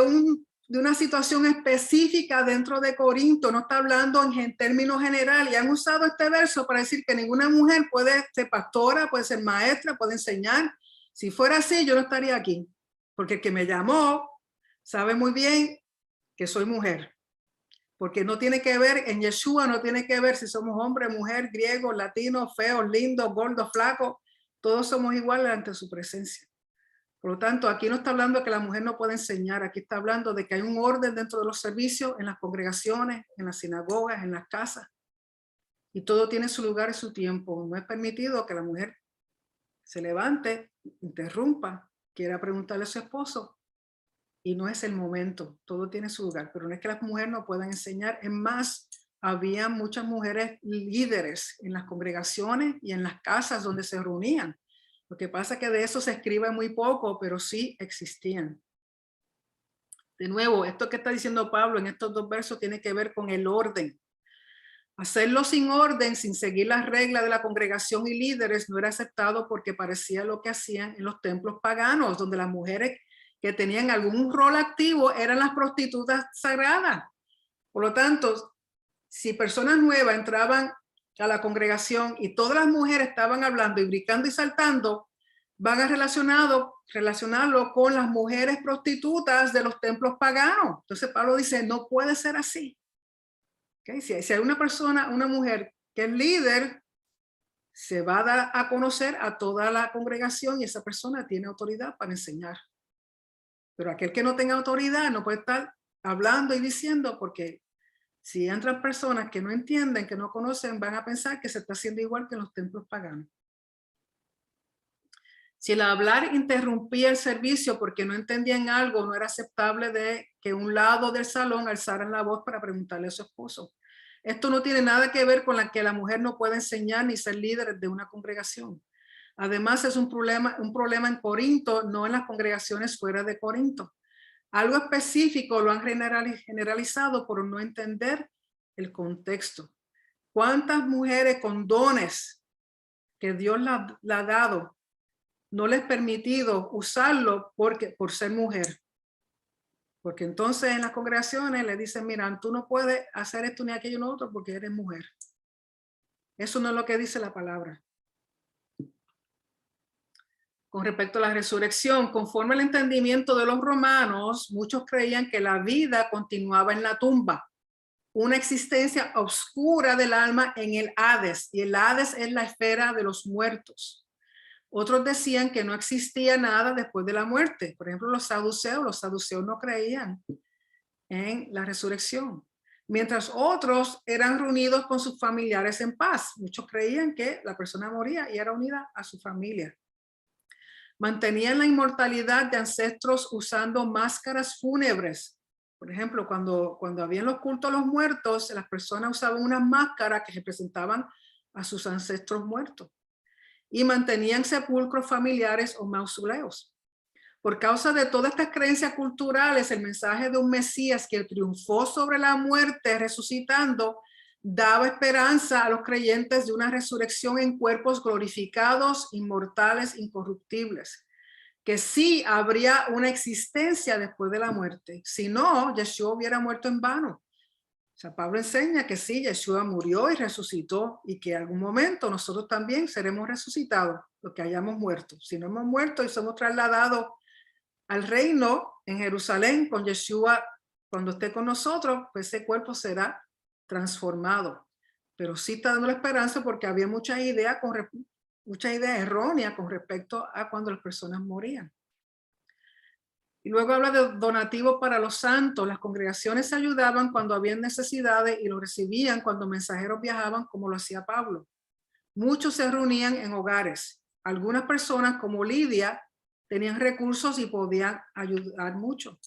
una situación específica dentro de Corinto, no está hablando en términos generales. Y han usado este verso para decir que ninguna mujer puede ser pastora, puede ser maestra, puede enseñar. Si fuera así, yo no estaría aquí, porque el que me llamó sabe muy bien que soy mujer, porque no tiene que ver, en Yeshua no tiene que ver si somos hombre, mujer, griego, latino, feo, lindo, gordo, flaco, todos somos iguales ante su presencia. Por lo tanto, aquí no está hablando de que la mujer no puede enseñar, aquí está hablando de que hay un orden dentro de los servicios, en las congregaciones, en las sinagogas, en las casas. Y todo tiene su lugar y su tiempo. No es permitido que la mujer se levante, interrumpa, quiera preguntarle a su esposo. Y no es el momento, todo tiene su lugar. Pero no es que las mujeres no puedan enseñar. Es más, había muchas mujeres líderes en las congregaciones y en las casas donde se reunían. Lo que pasa es que de eso se escribe muy poco, pero sí existían. De nuevo, esto que está diciendo Pablo en estos dos versos tiene que ver con el orden. Hacerlo sin orden, sin seguir las reglas de la congregación y líderes, no era aceptado porque parecía lo que hacían en los templos paganos, donde las mujeres que tenían algún rol activo eran las prostitutas sagradas. Por lo tanto, si personas nuevas entraban a la congregación y todas las mujeres estaban hablando y brincando y saltando, van a relacionarlo con las mujeres prostitutas de los templos paganos. Entonces Pablo dice, no puede ser así. ¿Okay? Si hay una persona, una mujer que es líder, se va a dar a conocer a toda la congregación y esa persona tiene autoridad para enseñar. Pero aquel que no tenga autoridad no puede estar hablando y diciendo, porque si entran personas que no entienden, que no conocen, van a pensar que se está haciendo igual que en los templos paganos. Si el hablar interrumpía el servicio porque no entendían algo, no era aceptable de que un lado del salón alzaran la voz para preguntarle a su esposo. Esto no tiene nada que ver con que la mujer no puede enseñar ni ser líder de una congregación. Además, es un problema en Corinto, no en las congregaciones fuera de Corinto. Algo específico lo han generalizado por no entender el contexto. ¿Cuántas mujeres con dones que Dios le ha dado no les ha permitido usarlo por ser mujer? Porque entonces en las congregaciones le dicen, mira, tú no puedes hacer esto ni aquello ni otro porque eres mujer. Eso no es lo que dice la palabra. Con respecto a la resurrección, conforme al entendimiento de los romanos, muchos creían que la vida continuaba en la tumba, una existencia oscura del alma en el Hades, y el Hades es la esfera de los muertos. Otros decían que no existía nada después de la muerte. Por ejemplo, los saduceos no creían en la resurrección, mientras otros eran reunidos con sus familiares en paz. Muchos creían que la persona moría y era unida a su familia. Mantenían la inmortalidad de ancestros usando máscaras fúnebres. Por ejemplo, cuando habían los cultos a los muertos, las personas usaban unas máscaras que representaban a sus ancestros muertos. Y mantenían sepulcros familiares o mausoleos. Por causa de todas estas creencias culturales, el mensaje de un Mesías que triunfó sobre la muerte resucitando daba esperanza a los creyentes de una resurrección en cuerpos glorificados, inmortales, incorruptibles, que sí habría una existencia después de la muerte. Si no, Yeshua hubiera muerto en vano. O sea, Pablo enseña que sí, Yeshua murió y resucitó y que en algún momento nosotros también seremos resucitados, los que hayamos muerto. Si no hemos muerto y somos trasladados al reino en Jerusalén con Yeshua, cuando esté con nosotros, pues ese cuerpo será transformado. Pero sí está dando la esperanza porque había muchas ideas erróneas con respecto a cuando las personas morían. Y luego habla de donativos para los santos. Las congregaciones se ayudaban cuando había necesidades y lo recibían cuando mensajeros viajaban, como lo hacía Pablo. Muchos se reunían en hogares. Algunas personas, como Lidia, tenían recursos y podían ayudar mucho.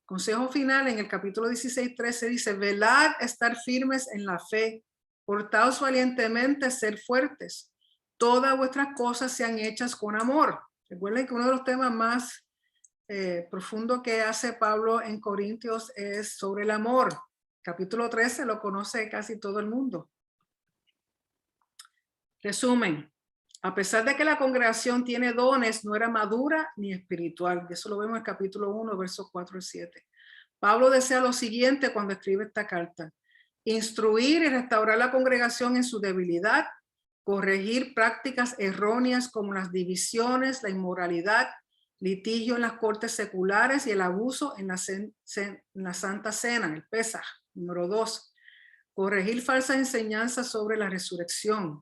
Consejo final en el capítulo 16:13 dice: velad, estar firmes en la fe, portaos valientemente, ser fuertes. Todas vuestras cosas sean hechas con amor. Recuerden que uno de los temas más profundo que hace Pablo en Corintios es sobre el amor. Capítulo 13 lo conoce casi todo el mundo. Resumen: a pesar de que la congregación tiene dones, no era madura ni espiritual. Eso lo vemos en el capítulo 1, versos 4 y 7. Pablo desea lo siguiente cuando escribe esta carta: instruir y restaurar la congregación en su debilidad, corregir prácticas erróneas como las divisiones, la inmoralidad, litigio en las cortes seculares y el abuso en la Santa Cena, el Pesaj. Número 2, corregir falsas enseñanzas sobre la resurrección.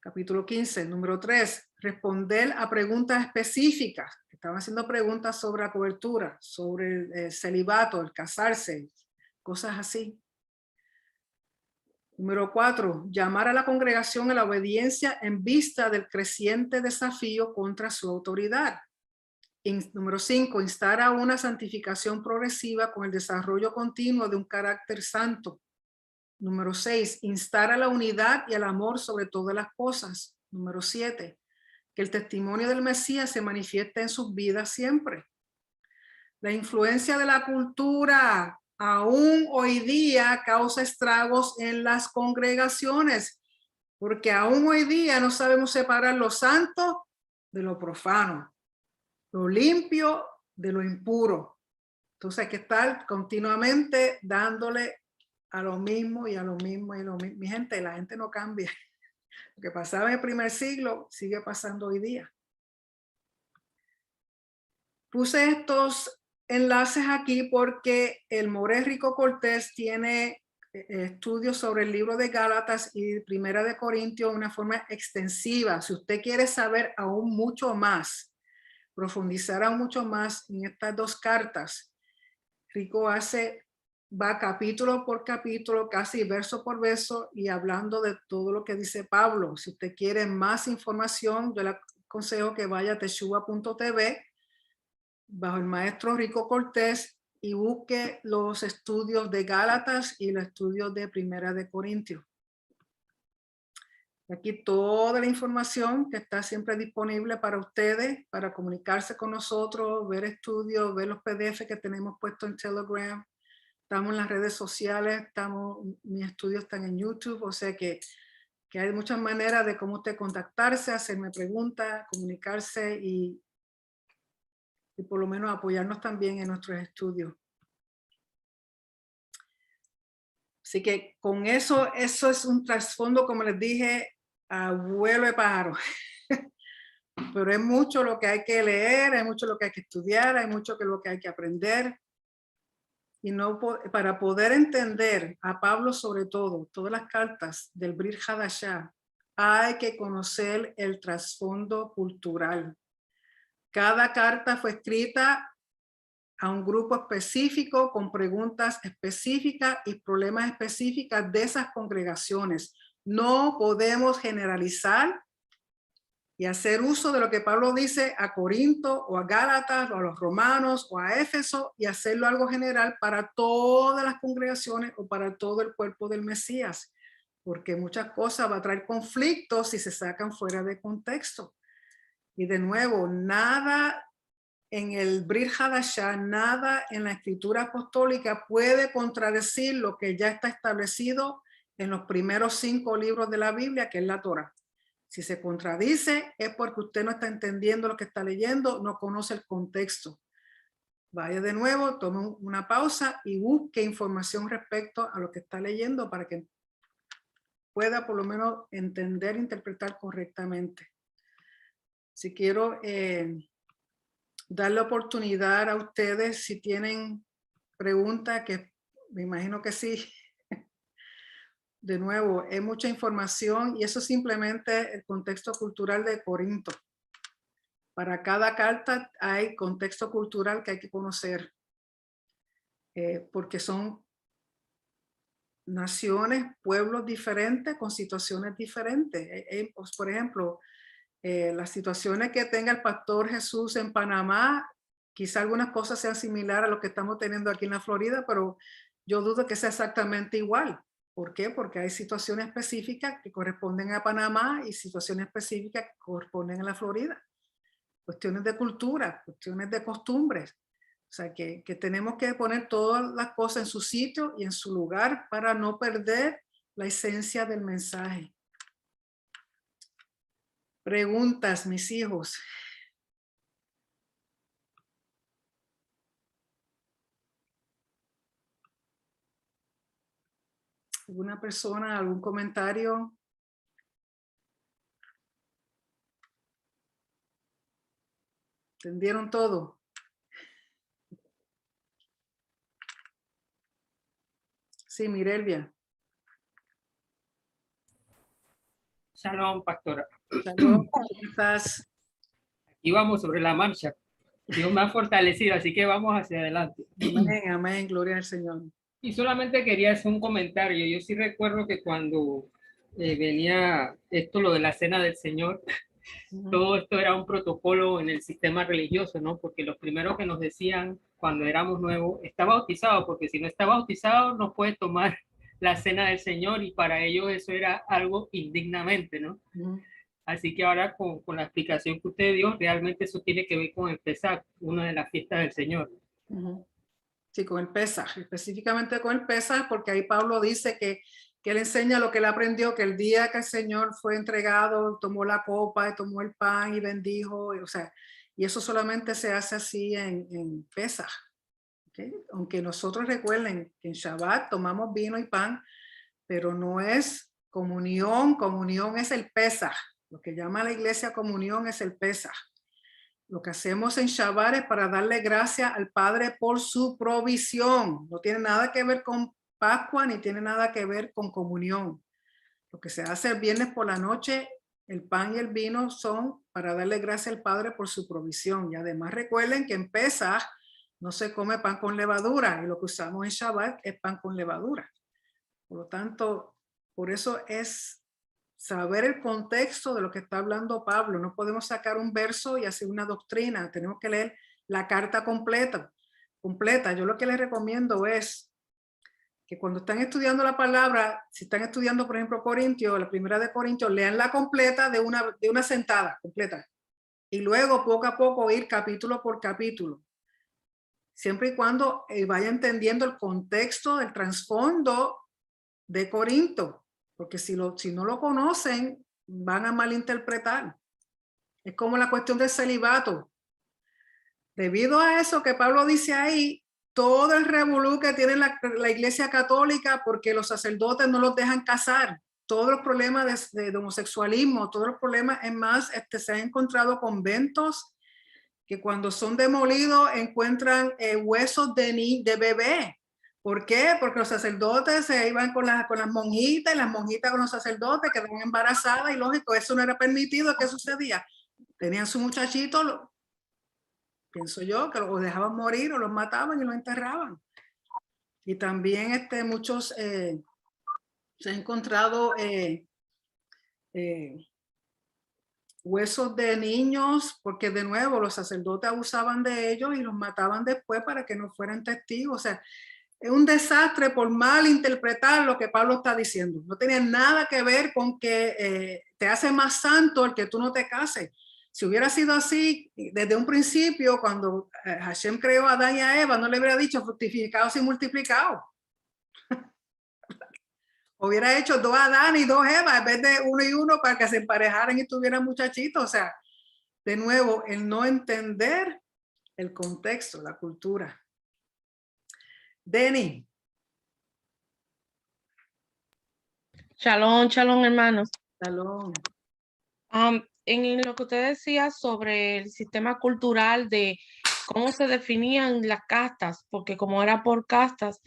Capítulo 15, número 3, responder a preguntas específicas. Estaban haciendo preguntas sobre la cobertura, sobre el celibato, el casarse, cosas así. Número 4, llamar a la congregación a la obediencia en vista del creciente desafío contra su autoridad. Número 5, instar a una santificación progresiva con el desarrollo continuo de un carácter santo. Número 6, instar a la unidad y al amor sobre todas las cosas. Número 7, que el testimonio del Mesías se manifieste en sus vidas siempre. La influencia de la cultura aún hoy día causa estragos en las congregaciones, porque aún hoy día no sabemos separar lo santo de lo profano, lo limpio de lo impuro. Entonces hay que estar continuamente dándole a lo mismo y a lo mismo y a lo mismo. Mi gente, la gente no cambia. Lo que pasaba en el primer siglo sigue pasando hoy día. Puse estos enlaces aquí porque el Moré Rico Cortés tiene estudios sobre el libro de Gálatas y Primera de Corintios de una forma extensiva. Si usted quiere saber aún mucho más, profundizar aún mucho más en estas dos cartas, Rico va capítulo por capítulo, casi verso por verso, y hablando de todo lo que dice Pablo. Si usted quiere más información, yo le aconsejo que vaya a teshuva.tv bajo el maestro Rico Cortés y busque los estudios de Gálatas y los estudios de Primera de Corintios. Aquí toda la información que está siempre disponible para ustedes, para comunicarse con nosotros, ver estudios, ver los PDF que tenemos puestos en Telegram. Estamos en las redes sociales, mis estudios están en YouTube, o sea que hay muchas maneras de cómo usted contactarse, hacerme preguntas, comunicarse y por lo menos apoyarnos también en nuestros estudios. Así que con eso es un trasfondo, como les dije, a vuelo de pájaro. Pero es mucho lo que hay que leer, hay mucho lo que hay que estudiar, hay mucho lo que hay que aprender. Y no para poder entender a Pablo, sobre todo, todas las cartas del Brit Hadashah, hay que conocer el trasfondo cultural. Cada carta fue escrita a un grupo específico con preguntas específicas y problemas específicos de esas congregaciones. No podemos generalizar y hacer uso de lo que Pablo dice a Corinto o a Gálatas o a los romanos o a Éfeso y hacerlo algo general para todas las congregaciones o para todo el cuerpo del Mesías, porque muchas cosas va a traer conflictos si se sacan fuera de contexto. Y de nuevo, nada en el Brit Hadashah, nada en la escritura apostólica puede contradecir lo que ya está establecido en los primeros 5 libros de la Biblia, que es la Torá. Si se contradice es porque usted no está entendiendo lo que está leyendo, no conoce el contexto. Vaya de nuevo, tome una pausa y busque información respecto a lo que está leyendo para que pueda por lo menos entender e interpretar correctamente. Si quiero dar la oportunidad a ustedes, si tienen preguntas, que me imagino que sí. De nuevo, es mucha información y eso es simplemente el contexto cultural de Corinto. Para cada carta hay contexto cultural que hay que conocer, porque son naciones, pueblos diferentes con situaciones diferentes. Pues, por ejemplo, las situaciones que tenga el pastor Jesús en Panamá, quizá algunas cosas sean similares a lo que estamos teniendo aquí en la Florida, pero yo dudo que sea exactamente igual. ¿Por qué? Porque hay situaciones específicas que corresponden a Panamá y situaciones específicas que corresponden a la Florida. Cuestiones de cultura, cuestiones de costumbres. O sea, que tenemos que poner todas las cosas en su sitio y en su lugar para no perder la esencia del mensaje. Preguntas, mis hijos. ¿Alguna persona, algún comentario? ¿Entendieron todo? Sí, Mirelvia. Shalom, pastora. Shalom, ¿cómo estás? Aquí vamos sobre la marcha. Dios me ha fortalecido, así que vamos hacia adelante. Amén, amén, gloria al Señor. Y solamente quería hacer un comentario. Yo sí recuerdo que cuando venía esto, lo de la cena del Señor, todo esto era un protocolo en el sistema religioso, ¿no? Porque los primeros que nos decían cuando éramos nuevos, está bautizado, porque si no está bautizado no puede tomar la cena del Señor, y para ellos eso era algo indignamente, ¿no? Así que ahora con la explicación que usted dio, realmente eso tiene que ver con el Pesaj, una de las fiestas del Señor. Sí, con el Pesaj, específicamente con el Pesaj, porque ahí Pablo dice que él enseña lo que él aprendió, que el día que el Señor fue entregado, tomó la copa y tomó el pan y bendijo, o sea, y eso solamente se hace así en Pesaj. ¿Okay? Aunque nosotros recuerden que en Shabbat tomamos vino y pan, pero no es comunión, comunión es el Pesaj. Lo que llama la iglesia comunión es el Pesaj. Lo que hacemos en Shabbat es para darle gracias al Padre por su provisión. No tiene nada que ver con Pascua ni tiene nada que ver con comunión. Lo que se hace el viernes por la noche, el pan y el vino son para darle gracias al Padre por su provisión. Y además recuerden que en Pesaj no se come pan con levadura y lo que usamos en Shabbat es pan con levadura. Por lo tanto, por eso es saber el contexto de lo que está hablando Pablo. No podemos sacar un verso y hacer una doctrina. Tenemos que leer la carta completa. Yo lo que les recomiendo es que cuando están estudiando la palabra, si están estudiando, por ejemplo, Corintios, la primera de Corintios, lean la completa de una sentada completa. Y luego, poco a poco, ir capítulo por capítulo. Siempre y cuando vaya entendiendo el contexto, el trasfondo de Corinto. Porque si no lo conocen, van a malinterpretar. Es como la cuestión del celibato. Debido a eso que Pablo dice ahí, todo el revolú que tiene la iglesia católica, porque los sacerdotes no los dejan casar, todos los problemas de homosexualismo, todos los problemas, es más, se han encontrado conventos que cuando son demolidos encuentran huesos de bebé. ¿Por qué? Porque los sacerdotes se iban con las monjitas y las monjitas con los sacerdotes, quedaban embarazadas y lógico, eso no era permitido. ¿Qué sucedía? Tenían su muchachito, pienso yo, que los dejaban morir o los mataban y los enterraban. Y también muchos se han encontrado huesos de niños, porque de nuevo los sacerdotes abusaban de ellos y los mataban después para que no fueran testigos. O sea, es un desastre por mal interpretar lo que Pablo está diciendo. No tiene nada que ver con que te hace más santo el que tú no te cases. Si hubiera sido así, desde un principio, cuando Hashem creó a Adán y a Eva, no le hubiera dicho fructificados y multiplicados. Hubiera hecho 2 Adán y 2 Eva en vez de 1 y 1 para que se emparejaran y tuvieran muchachitos. O sea, de nuevo, el no entender el contexto, la cultura. Denny. Shalom, shalom, hermanos. Shalom. En lo que usted decía sobre el sistema cultural de cómo se definían las castas, porque como era por castas,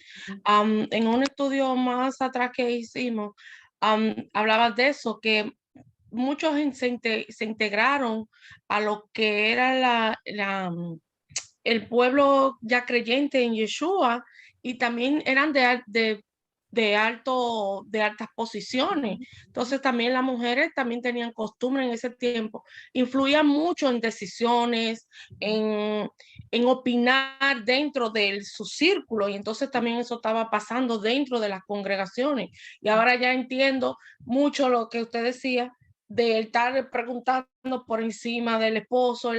en un estudio más atrás que hicimos, hablaba de eso, que muchos se integraron a lo que era el pueblo ya creyente en Yeshua y también eran de altas posiciones. Entonces también las mujeres también tenían costumbre en ese tiempo. Influían mucho en decisiones, en opinar dentro de su círculo y entonces también eso estaba pasando dentro de las congregaciones. Y ahora ya entiendo mucho lo que usted decía de estar preguntando por encima del esposo,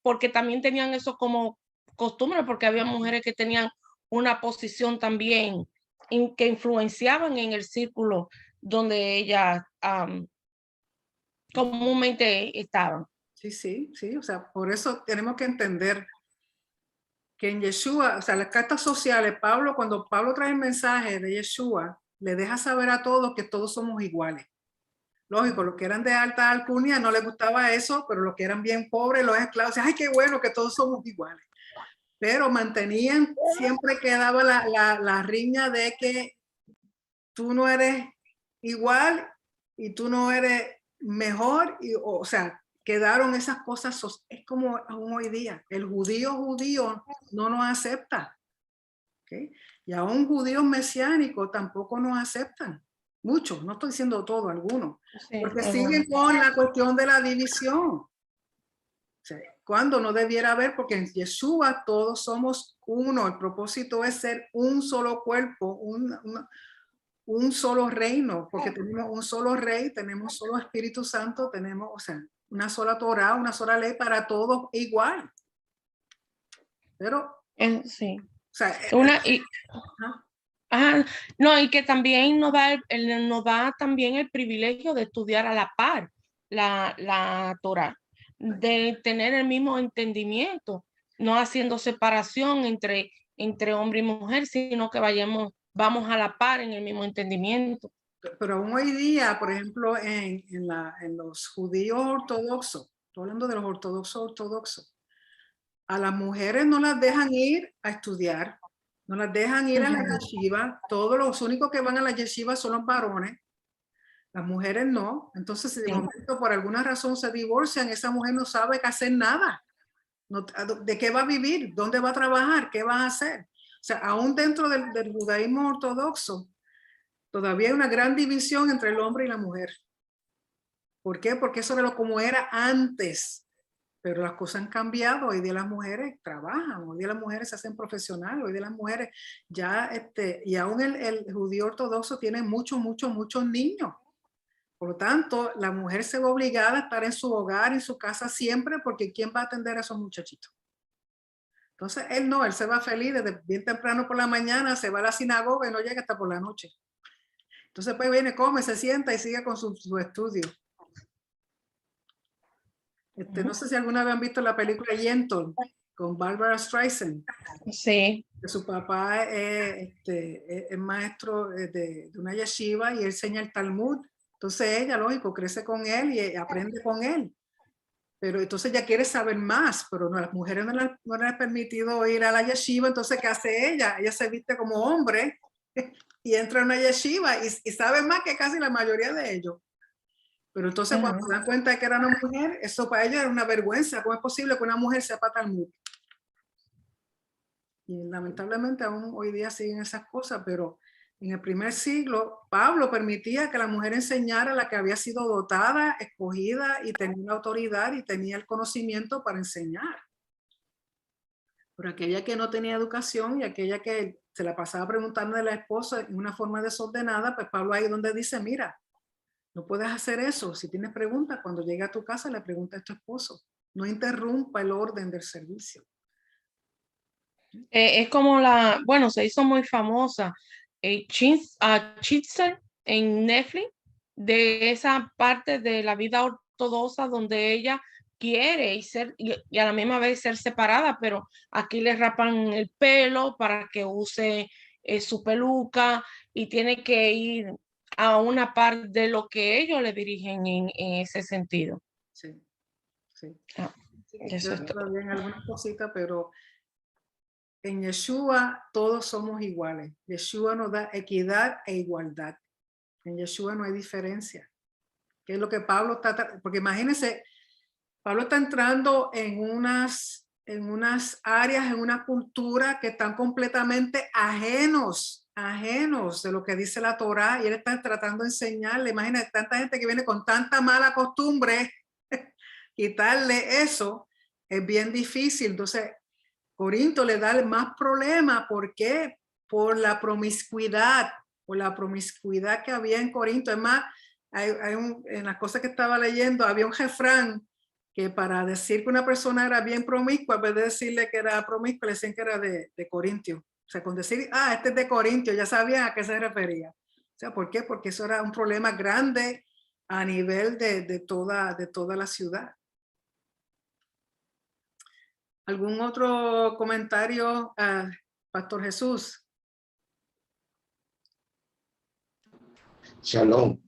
porque también tenían eso como costumbre, porque había mujeres que tenían una posición también que influenciaban en el círculo donde ellas comúnmente estaban. Sí, sí, sí. O sea, por eso tenemos que entender que en Yeshua, o sea, las cartas sociales, cuando Pablo trae el mensaje de Yeshua, le deja saber a todos que todos somos iguales. Lógico, los que eran de alta alcurnia no les gustaba eso, pero los que eran bien pobres, los esclavos, ay, qué bueno que todos somos iguales. Pero mantenían, siempre quedaba la riña de que tú no eres igual y tú no eres mejor, o sea, quedaron esas cosas, es como aún hoy día, el judío no nos acepta, ¿okay? Y aún judíos mesiánicos tampoco nos aceptan, muchos, no estoy diciendo todo, algunos, Sí, porque siguen con la cuestión de la división. O sea, cuando no debiera haber, porque en Yeshua todos somos uno, el propósito es ser un solo cuerpo, un solo reino, porque tenemos un solo rey, tenemos un solo Espíritu Santo, tenemos, o sea, una sola Torah, una sola ley para todos igual. Pero, sí. o sea, no, y que también nos da también el privilegio de estudiar a la par la Torah, de tener el mismo entendimiento, no haciendo separación entre hombre y mujer, sino que vamos a la par en el mismo entendimiento. pero aún hoy día, por ejemplo, en los judíos ortodoxos, estoy hablando de los ortodoxos, a las mujeres no las dejan ir a estudiar, no las dejan ir a la yeshiva, todos los únicos que van a la yeshiva son los varones, las mujeres no. Entonces, si de momento por alguna razón se divorcian, esa mujer no sabe qué hacer nada. No, ¿de qué va a vivir? ¿Dónde va a trabajar? ¿Qué va a hacer? O sea, aún dentro del judaísmo ortodoxo, todavía hay una gran división entre el hombre y la mujer. ¿Por qué? Porque eso era como era antes. Pero las cosas han cambiado. Hoy día las mujeres trabajan, hoy día las mujeres se hacen profesionales, hoy día las mujeres ya, y aún el judío ortodoxo tiene muchos niños. Por lo tanto, la mujer se ve obligada a estar en su hogar, en su casa siempre, porque ¿quién va a atender a esos muchachitos? Entonces, él se va feliz desde bien temprano por la mañana, se va a la sinagoga y no llega hasta por la noche. Entonces, pues viene, come, se sienta y sigue con su estudio. No sé si alguna vez han visto la película Yentl con Barbara Streisand. Sí. Que su papá es maestro de una yeshiva y él enseña el Talmud. Entonces ella, lógico, crece con él y aprende con él. Pero entonces ella quiere saber más, pero no, las mujeres no les ha permitido ir a la yeshiva. Entonces, ¿qué hace ella? Ella se viste como hombre y entra a una yeshiva y sabe más que casi la mayoría de ellos. Pero entonces cuando se dan cuenta de que era una mujer, eso para ella era una vergüenza. ¿Cómo es posible que una mujer sepa Talmud? Y lamentablemente aún hoy día siguen esas cosas, pero en el primer siglo Pablo permitía que la mujer enseñara a la que había sido dotada, escogida y tenía la autoridad y tenía el conocimiento para enseñar. Pero aquella que no tenía educación y aquella que se la pasaba preguntando de la esposa en una forma desordenada, pues Pablo ahí donde dice, mira, No puedes hacer eso. Si tienes preguntas, cuando llegue a tu casa, le pregunta a tu esposo. No interrumpa el orden del servicio. Es como bueno, se hizo muy famosa, Chitzer en Netflix, de esa parte de la vida ortodoxa donde ella quiere y a la misma vez ser separada, pero aquí le rapan el pelo para que use su peluca y tiene que ir a una parte de lo que ellos le dirigen en ese sentido. Sí, sí. Ah, Yo eso es todo. todavía en algunas cositas, pero en Yeshua todos somos iguales. Yeshua nos da equidad e igualdad. En Yeshua no hay diferencia. ¿Qué es lo que Pablo está? Porque imagínense, Pablo está entrando en unas áreas, en una cultura que están completamente ajenos de lo que dice la Torá, y él está tratando de enseñarle. Imagínate, tanta gente que viene con tanta mala costumbre, quitarle eso es bien difícil. Entonces, Corinto le da más problema. ¿Por qué? Por la promiscuidad que había en Corinto. Es más, en las cosas que estaba leyendo, había un refrán que para decir que una persona era bien promiscua, en vez de decirle que era promiscua, le decían que era de Corintio. O sea, con decir, este es de Corintio, ya sabían a qué se refería. O sea, ¿por qué? Porque eso era un problema grande a nivel de toda la ciudad. ¿Algún otro comentario, Pastor Jesús? Shalom.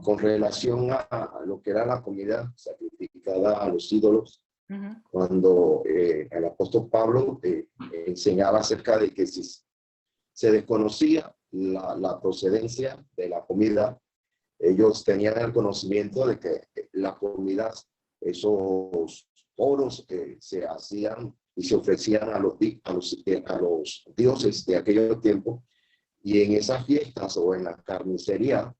Con relación a lo que era la comida sacrificada a los ídolos, cuando el apóstol Pablo enseñaba acerca de que si se desconocía la procedencia de la comida, ellos tenían el conocimiento de que las comidas, esos oros que se hacían y se ofrecían a los dioses de aquellos tiempos, y en esas fiestas o en la carnicería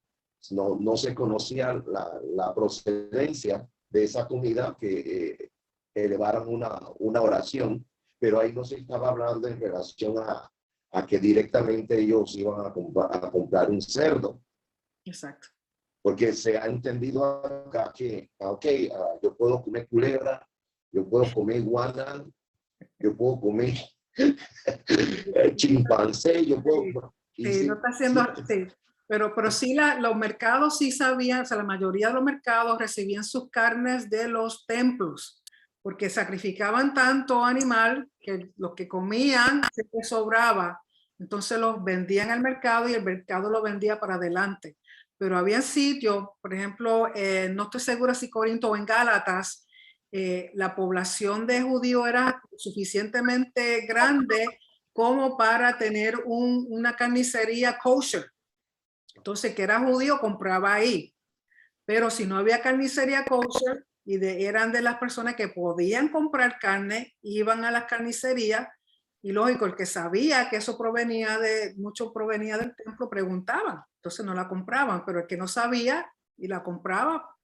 no se conocía la procedencia de esa comida que elevaran una oración, pero ahí no se estaba hablando en relación a que directamente ellos iban a comprar un cerdo. Exacto. Porque se ha entendido acá que, yo puedo comer culebra, yo puedo comer iguana, yo puedo comer chimpancé, yo puedo... Sí, no está haciendo... Sí. Pero sí, los mercados sí sabían, o sea, la mayoría de los mercados recibían sus carnes de los templos, porque sacrificaban tanto animal que lo que comían se les sobraba. Entonces los vendían al mercado y el mercado lo vendía para adelante. Pero había sitios, por ejemplo, no estoy segura si Corinto o en Gálatas, la población de judíos era suficientemente grande como para tener una carnicería kosher. Entonces, que era judío, compraba ahí. Pero si no había carnicería kosher y eran de las personas que podían comprar carne, iban a las carnicerías, y lógico, el que sabía que eso mucho provenía del templo, preguntaban. Entonces no la compraban, pero el que no sabía y la compraba.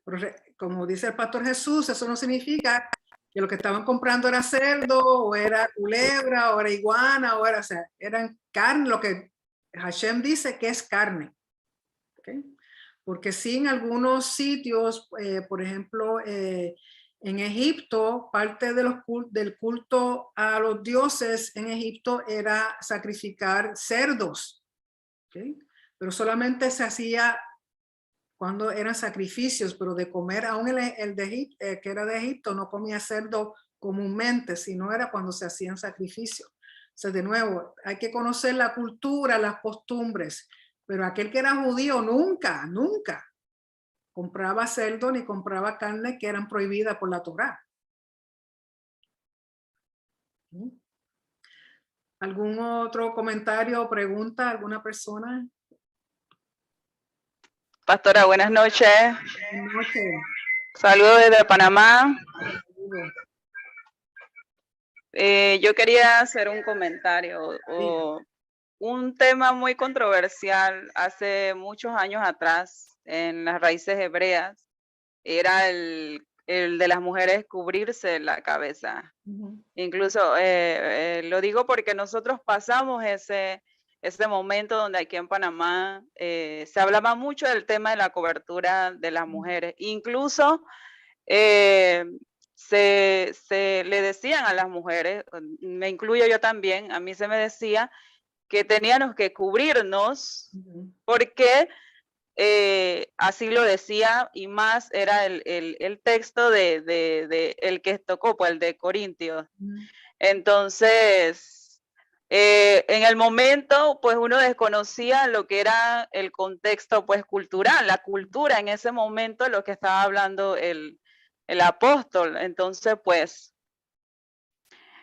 Pero como dice el Pastor Jesús, eso no significa que lo que estaban comprando era cerdo, o era culebra, o era iguana, o sea, eran carne, lo que Hashem dice que es carne. ¿Okay? Porque sí, en algunos sitios, por ejemplo, en Egipto, parte del culto a los dioses en Egipto era sacrificar cerdos. ¿Okay? Pero solamente se hacía cuando eran sacrificios, pero de comer, aún el de Egipto, que era de Egipto, no comía cerdo comúnmente, sino era cuando se hacían sacrificios. O sea, de nuevo, hay que conocer la cultura, las costumbres, pero aquel que era judío nunca compraba cerdo ni compraba carne que eran prohibidas por la Torá. ¿Algún otro comentario o pregunta? ¿Alguna persona? Pastora, buenas noches. Buenas noches. Saludos desde Panamá. Yo quería hacer un comentario o un tema muy controversial hace muchos años atrás en las raíces hebreas. Era el de las mujeres cubrirse la cabeza. Incluso lo digo porque nosotros pasamos ese momento donde aquí en Panamá se hablaba mucho del tema de la cobertura de las mujeres. Incluso se le decían a las mujeres, me incluyo yo también, a mí se me decía que teníamos que cubrirnos porque así lo decía, y más era el texto de el que tocó, pues el de Corintios. Entonces, en el momento, pues uno desconocía lo que era el contexto, pues cultural, la cultura en ese momento, lo que estaba hablando el apóstol. Entonces, pues,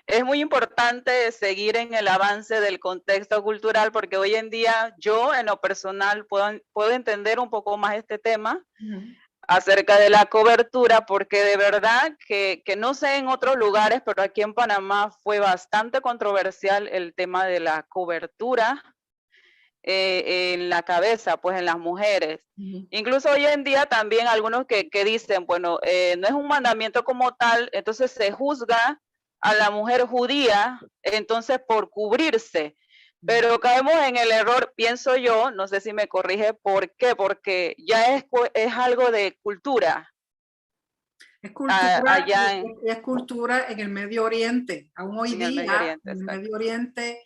es muy importante seguir en el avance del contexto cultural, porque hoy en día yo en lo personal puedo entender un poco más este tema acerca de la cobertura, porque de verdad que no sé en otros lugares, pero aquí en Panamá fue bastante controversial el tema de la cobertura en la cabeza, pues en las mujeres. Incluso hoy en día también algunos que dicen, bueno, no es un mandamiento como tal, entonces se juzga a la mujer judía, entonces por cubrirse. Pero caemos en el error, pienso yo, no sé si me corrige, ¿por qué? Porque ya es algo de cultura. Es cultura, Allá es cultura en el Medio Oriente. Aún hoy en el día, Medio Oriente, en el exacto. Medio Oriente,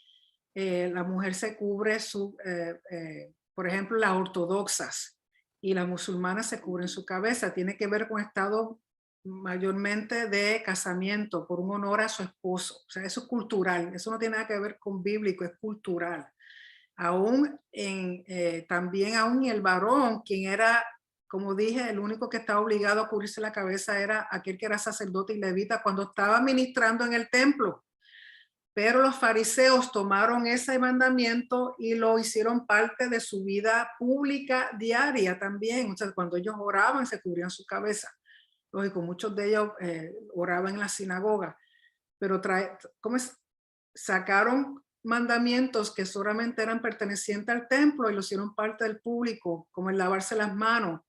la mujer se cubre por ejemplo, las ortodoxas y las musulmanas se cubren su cabeza. Tiene que ver con estado mayormente de casamiento por un honor a su esposo. O sea, eso es cultural. Eso no tiene nada que ver con bíblico, es cultural. También aún el varón, quien era, como dije, el único que estaba obligado a cubrirse la cabeza era aquel que era sacerdote y levita cuando estaba ministrando en el templo. Pero los fariseos tomaron ese mandamiento y lo hicieron parte de su vida pública diaria también. O sea, cuando ellos oraban, se cubrían su cabeza. Lógico, muchos de ellos oraban en la sinagoga, pero sacaron mandamientos que solamente eran pertenecientes al templo y lo hicieron parte del público, como el lavarse las manos.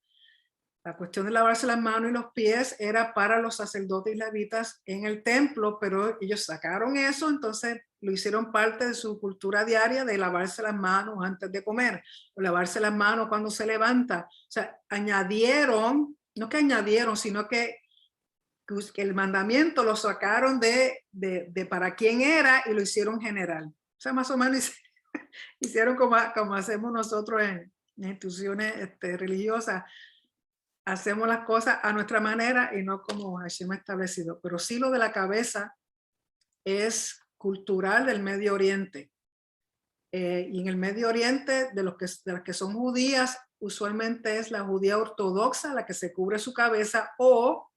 La cuestión de lavarse las manos y los pies era para los sacerdotes y levitas en el templo, pero ellos sacaron eso, entonces lo hicieron parte de su cultura diaria de lavarse las manos antes de comer, o lavarse las manos cuando se levanta. O sea, añadieron, no que añadieron, sino que el mandamiento lo sacaron de para quién era y lo hicieron general. O sea, más o menos hicieron como hacemos nosotros en instituciones religiosas. Hacemos las cosas a nuestra manera y no como Hashem ha establecido. Pero sí, lo de la cabeza es cultural del Medio Oriente. Y en el Medio Oriente, de las que son judías, usualmente es la judía ortodoxa la que se cubre su cabeza o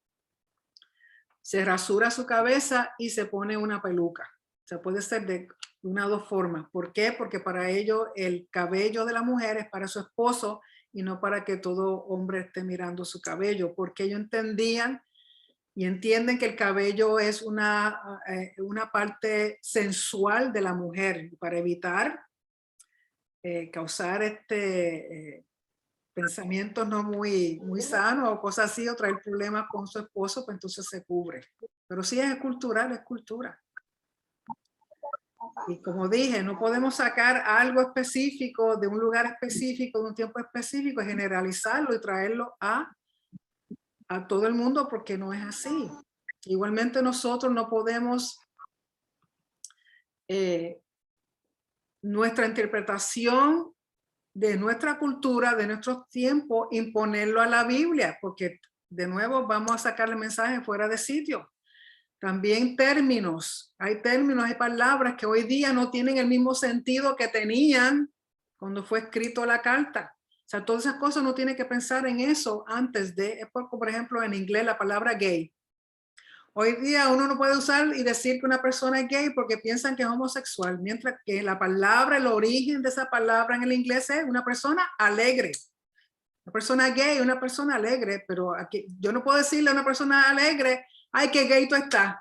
se rasura su cabeza y se pone una peluca. O sea, puede ser de una o dos formas. ¿Por qué? Porque para ellos el cabello de la mujer es para su esposo y no para que todo hombre esté mirando su cabello, porque ellos entendían y entienden que el cabello es una parte sensual de la mujer, para evitar causar pensamientos no muy sanos o cosas así, o traer problemas con su esposo, pues entonces se cubre. Pero sí es cultural, es cultura. Y como dije, no podemos sacar algo específico de un lugar específico, de un tiempo específico, y generalizarlo y traerlo a todo el mundo, porque no es así. Igualmente nosotros no podemos nuestra interpretación de nuestra cultura, de nuestros tiempos, imponerlo a la Biblia, porque de nuevo vamos a sacar el mensaje fuera de sitio. También términos, hay palabras que hoy día no tienen el mismo sentido que tenían cuando fue escrito la carta. O sea, todas esas cosas no tiene que pensar en eso antes de, por ejemplo, en inglés la palabra gay. Hoy día uno no puede usar y decir que una persona es gay porque piensan que es homosexual, mientras que la palabra, el origen de esa palabra en el inglés es una persona alegre. Una persona gay, una persona alegre, pero aquí yo no puedo decirle a una persona alegre, ay, qué gay tú estás.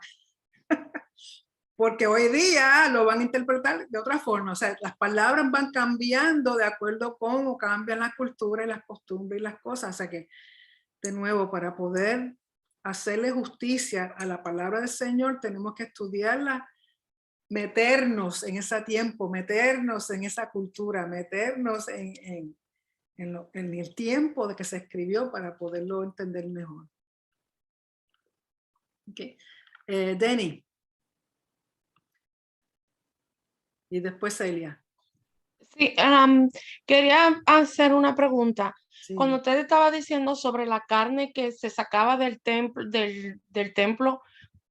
Porque hoy día lo van a interpretar de otra forma. O sea, las palabras van cambiando de acuerdo a cómo cambian la cultura y las costumbres y las cosas. O sea que, de nuevo, para poder hacerle justicia a la palabra del Señor, tenemos que estudiarla meternos en ese tiempo, meternos en esa cultura, meternos en el tiempo de que se escribió para poderlo entender mejor. Okay. Denny. Y después Celia. Sí, quería hacer una pregunta. Sí. Cuando usted estaba diciendo sobre la carne que se sacaba del templo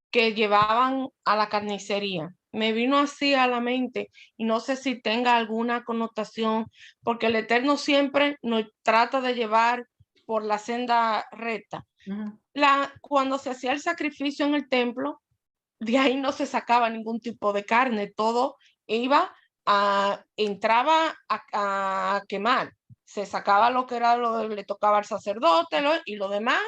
que llevaban a la carnicería, me vino así a la mente y no sé si tenga alguna connotación, porque el Eterno siempre nos trata de llevar por la senda recta. Cuando se hacía el sacrificio en el templo, de ahí no se sacaba ningún tipo de carne, todo entraba a quemar. Se sacaba lo que era lo que le tocaba al sacerdote y lo demás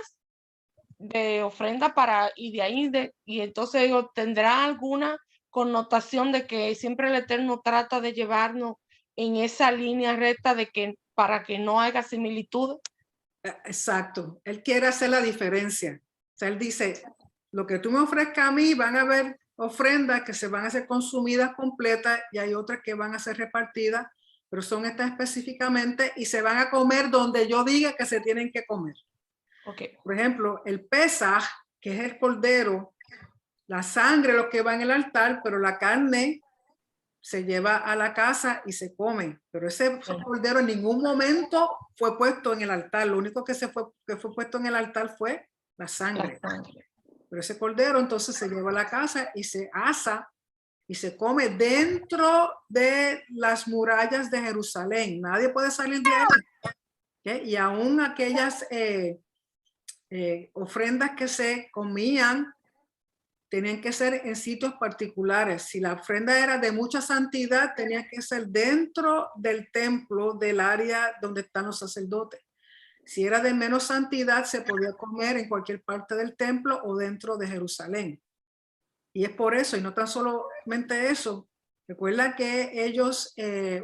de ofrenda y de ahí, y entonces digo, ¿tendrá alguna connotación de que siempre el Eterno trata de llevarnos en esa línea recta para que no haya similitud? Exacto, él quiere hacer la diferencia. O sea, él dice, lo que tú me ofrezcas a mí, van a haber ofrendas que se van a ser consumidas completas y hay otras que van a ser repartidas, pero son estas específicamente y se van a comer donde yo diga que se tienen que comer. Okay. Por ejemplo, el Pesaj, que es el cordero, la sangre lo que va en el altar, pero la carne se lleva a la casa y se come. Pero ese cordero en ningún momento fue puesto en el altar. Lo único que fue puesto en el altar fue la sangre. Pero ese cordero entonces se lleva a la casa y se asa y se come dentro de las murallas de Jerusalén. Nadie puede salir de ahí. ¿Okay? Y aún aquellas ofrendas que se comían tenían que ser en sitios particulares. Si la ofrenda era de mucha santidad, tenía que ser dentro del templo, del área donde están los sacerdotes. Si era de menos santidad, se podía comer en cualquier parte del templo o dentro de Jerusalén. Y es por eso, y no tan solamente eso, recuerda que ellos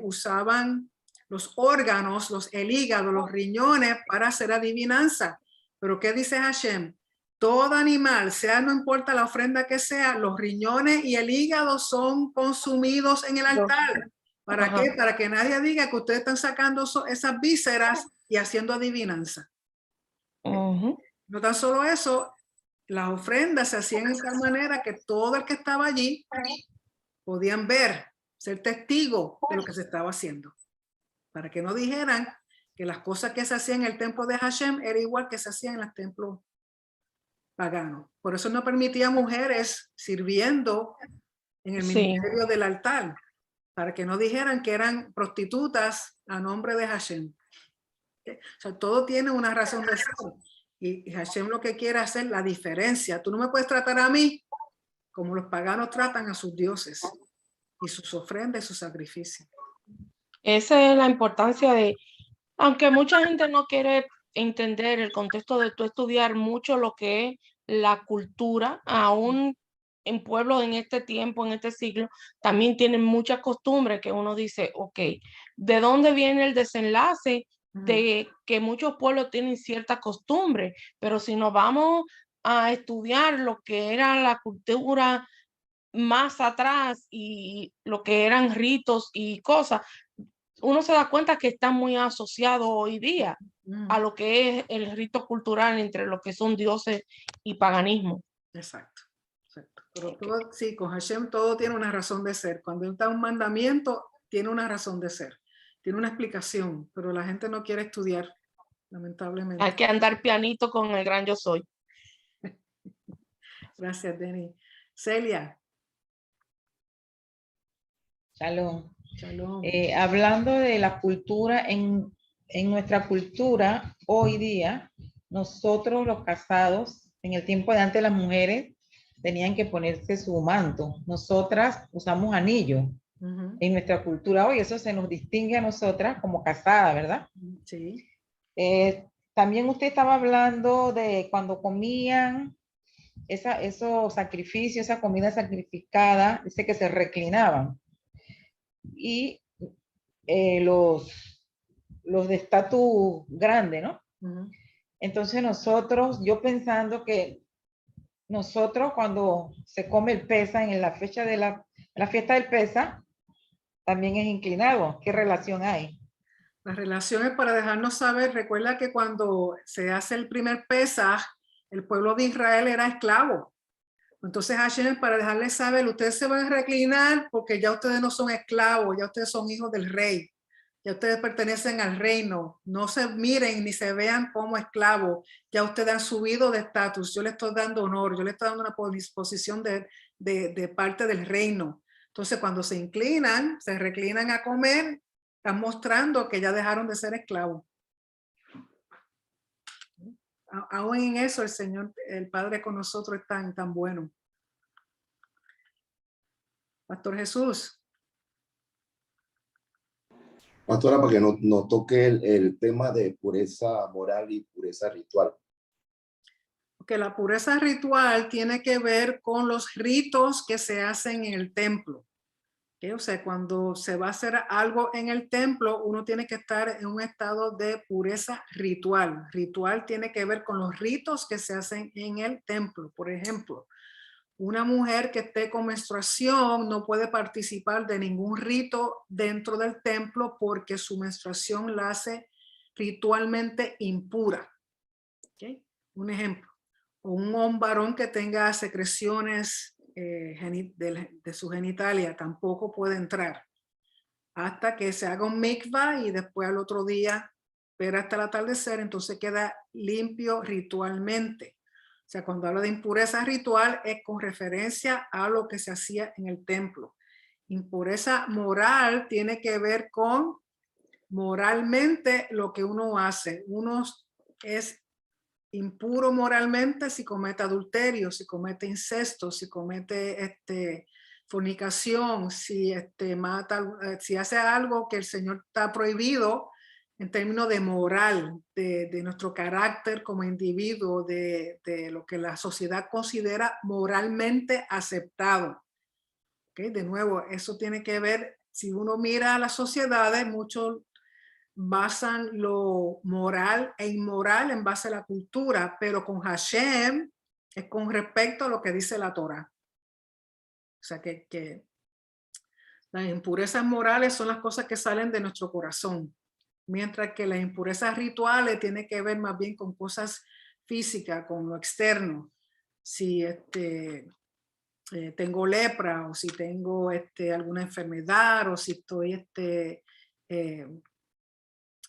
usaban los órganos, el hígado, los riñones para hacer adivinanza. Pero ¿qué dice Hashem? Todo animal, sea no importa la ofrenda que sea, los riñones y el hígado son consumidos en el altar. ¿Para qué? Para que nadie diga que ustedes están sacando esas vísceras y haciendo adivinanza. No tan solo eso, las ofrendas se hacían de tal manera que todo el que estaba allí podían ver, ser testigo de lo que se estaba haciendo. Para que no dijeran que las cosas que se hacían en el templo de Hashem era igual que se hacían en los templos pagano. Por eso no permitía mujeres sirviendo en el ministerio del altar, para que no dijeran que eran prostitutas a nombre de Hashem. O sea, todo tiene una razón de ser. Y Hashem lo que quiere hacer la diferencia. Tú no me puedes tratar a mí como los paganos tratan a sus dioses y sus ofrendas y sus sacrificios. Esa es la importancia aunque mucha gente no quiere entender el contexto de tú estudiar mucho lo que es la cultura, aún en pueblos en este tiempo, en este siglo, también tienen muchas costumbres que uno dice, ok, ¿de dónde viene el desenlace de que muchos pueblos tienen ciertas costumbres? Pero si nos vamos a estudiar lo que era la cultura más atrás y lo que eran ritos y cosas, uno se da cuenta que está muy asociado hoy día a lo que es el rito cultural entre lo que son dioses y paganismo. Exacto. Pero todo, sí, con Hashem todo tiene una razón de ser. Cuando está un mandamiento, tiene una razón de ser. Tiene una explicación, pero la gente no quiere estudiar, lamentablemente. Hay que andar pianito con el gran yo soy. Gracias, Denny. Celia. Shalom. Shalom. Hablando de la cultura, en nuestra cultura hoy día, nosotros los casados, en el tiempo de antes las mujeres tenían que ponerse su manto. Nosotras usamos anillo en nuestra cultura hoy. Eso se nos distingue a nosotras como casadas, ¿verdad? Sí. También usted estaba hablando de cuando comían esos sacrificios, esa comida sacrificada, dice que se reclinaban. Y los de estatus grande, ¿no? Entonces yo pensando que nosotros cuando se come el Pesaj en la fecha de la La fiesta del Pesa también es inclinado. ¿Qué relación hay? La relación es para dejarnos saber. Recuerda que cuando se hace el primer Pesaj, el pueblo de Israel era esclavo. Entonces Hashem, para dejarles saber, ustedes se van a reclinar porque ya ustedes no son esclavos, ya ustedes son hijos del rey. Ya ustedes pertenecen al reino. No se miren ni se vean como esclavos. Ya ustedes han subido de estatus. Yo les estoy dando honor. Yo les estoy dando una posición de parte del reino. Entonces, cuando se inclinan, se reclinan a comer, están mostrando que ya dejaron de ser esclavos. Aún en eso, el Señor, el Padre con nosotros es tan bueno. Pastor Jesús. Pastora, para que no toque el tema de pureza moral y pureza ritual. Que la pureza ritual tiene que ver con los ritos que se hacen en el templo. ¿Okay? O sea, cuando se va a hacer algo en el templo, uno tiene que estar en un estado de pureza ritual. Ritual tiene que ver con los ritos que se hacen en el templo. Por ejemplo, una mujer que esté con menstruación no puede participar de ningún rito dentro del templo porque su menstruación la hace ritualmente impura. ¿Okay? Un ejemplo. O un varón que tenga secreciones de su genitalia tampoco puede entrar hasta que se haga un mikvah y después al otro día, pero hasta el atardecer, entonces queda limpio ritualmente. O sea, cuando habla de impureza ritual es con referencia a lo que se hacía en el templo. Impureza moral tiene que ver con moralmente lo que uno hace. Uno es impuro moralmente si comete adulterio, si comete incesto, si comete fornicación, si mata, si hace algo que el Señor está prohibido en términos de moral, de nuestro carácter como individuo, de lo que la sociedad considera moralmente aceptado. ¿Okay? De nuevo, eso tiene que ver, si uno mira a las sociedades, muchos basan lo moral e inmoral en base a la cultura, pero con Hashem es con respecto a lo que dice la Torah. O sea que las impurezas morales son las cosas que salen de nuestro corazón, mientras que las impurezas rituales tienen que ver más bien con cosas físicas, con lo externo. Si tengo lepra o si tengo alguna enfermedad o si estoy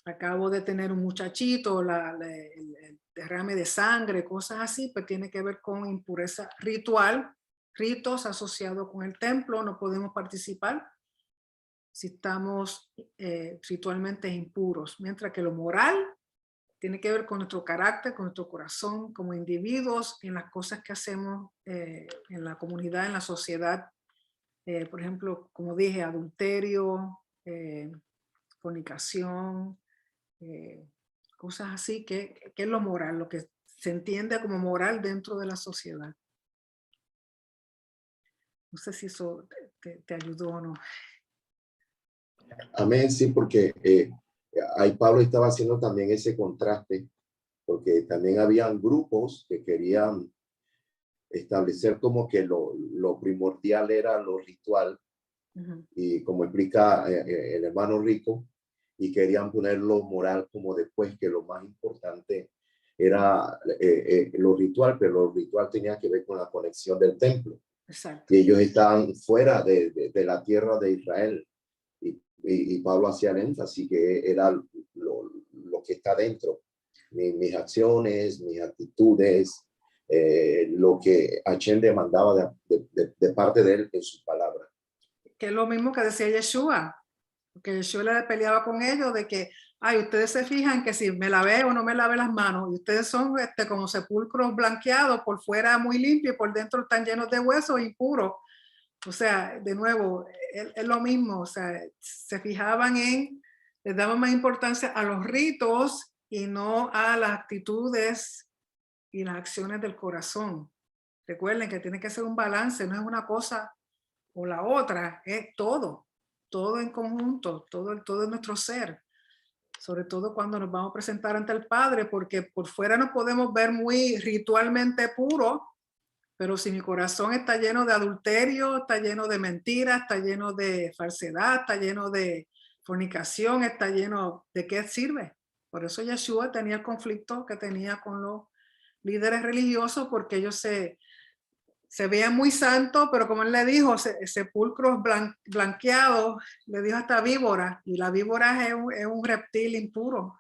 acabo de tener un muchachito, el derrame de sangre, cosas así, pues tiene que ver con impureza ritual, ritos asociados con el templo, no podemos participar si estamos ritualmente impuros, mientras que lo moral tiene que ver con nuestro carácter, con nuestro corazón, como individuos, en las cosas que hacemos en la comunidad, en la sociedad. Por ejemplo, como dije, adulterio, fornicación, cosas así, que es lo moral, lo que se entiende como moral dentro de la sociedad. No sé si eso te ayudó o no. Amén, sí, porque ahí Pablo estaba haciendo también ese contraste, porque también habían grupos que querían establecer como que lo primordial era lo ritual, y como explica el hermano Rico, y querían ponerlo moral como después, que lo más importante era lo ritual, pero lo ritual tenía que ver con la conexión del templo. Exacto. Y ellos estaban fuera de la tierra de Israel. Y Pablo hacía el énfasis que era lo que está dentro. Mis acciones, mis actitudes, lo que Hashem demandaba de parte de él en sus palabras. Que es lo mismo que decía Yeshua, porque Yeshua le peleaba con ellos de que, ay, ustedes se fijan que si me lavé o no me lavé las manos, y ustedes son como sepulcros blanqueados, por fuera muy limpios y por dentro están llenos de huesos impuros. O sea, de nuevo, es lo mismo, o sea, se fijaban les daban más importancia a los ritos y no a las actitudes y las acciones del corazón. Recuerden que tiene que ser un balance, no es una cosa o la otra, es todo en conjunto, todo es nuestro ser. Sobre todo cuando nos vamos a presentar ante el Padre, porque por fuera nos podemos ver muy ritualmente puros, Pero si mi corazón está lleno de adulterio, está lleno de mentiras, está lleno de falsedad, está lleno de fornicación, está lleno, ¿de qué sirve? Por eso Yeshua tenía el conflicto que tenía con los líderes religiosos, porque ellos se veían muy santos, pero como él le dijo, sepulcros blanqueados, le dijo hasta víbora, y la víbora es un reptil impuro,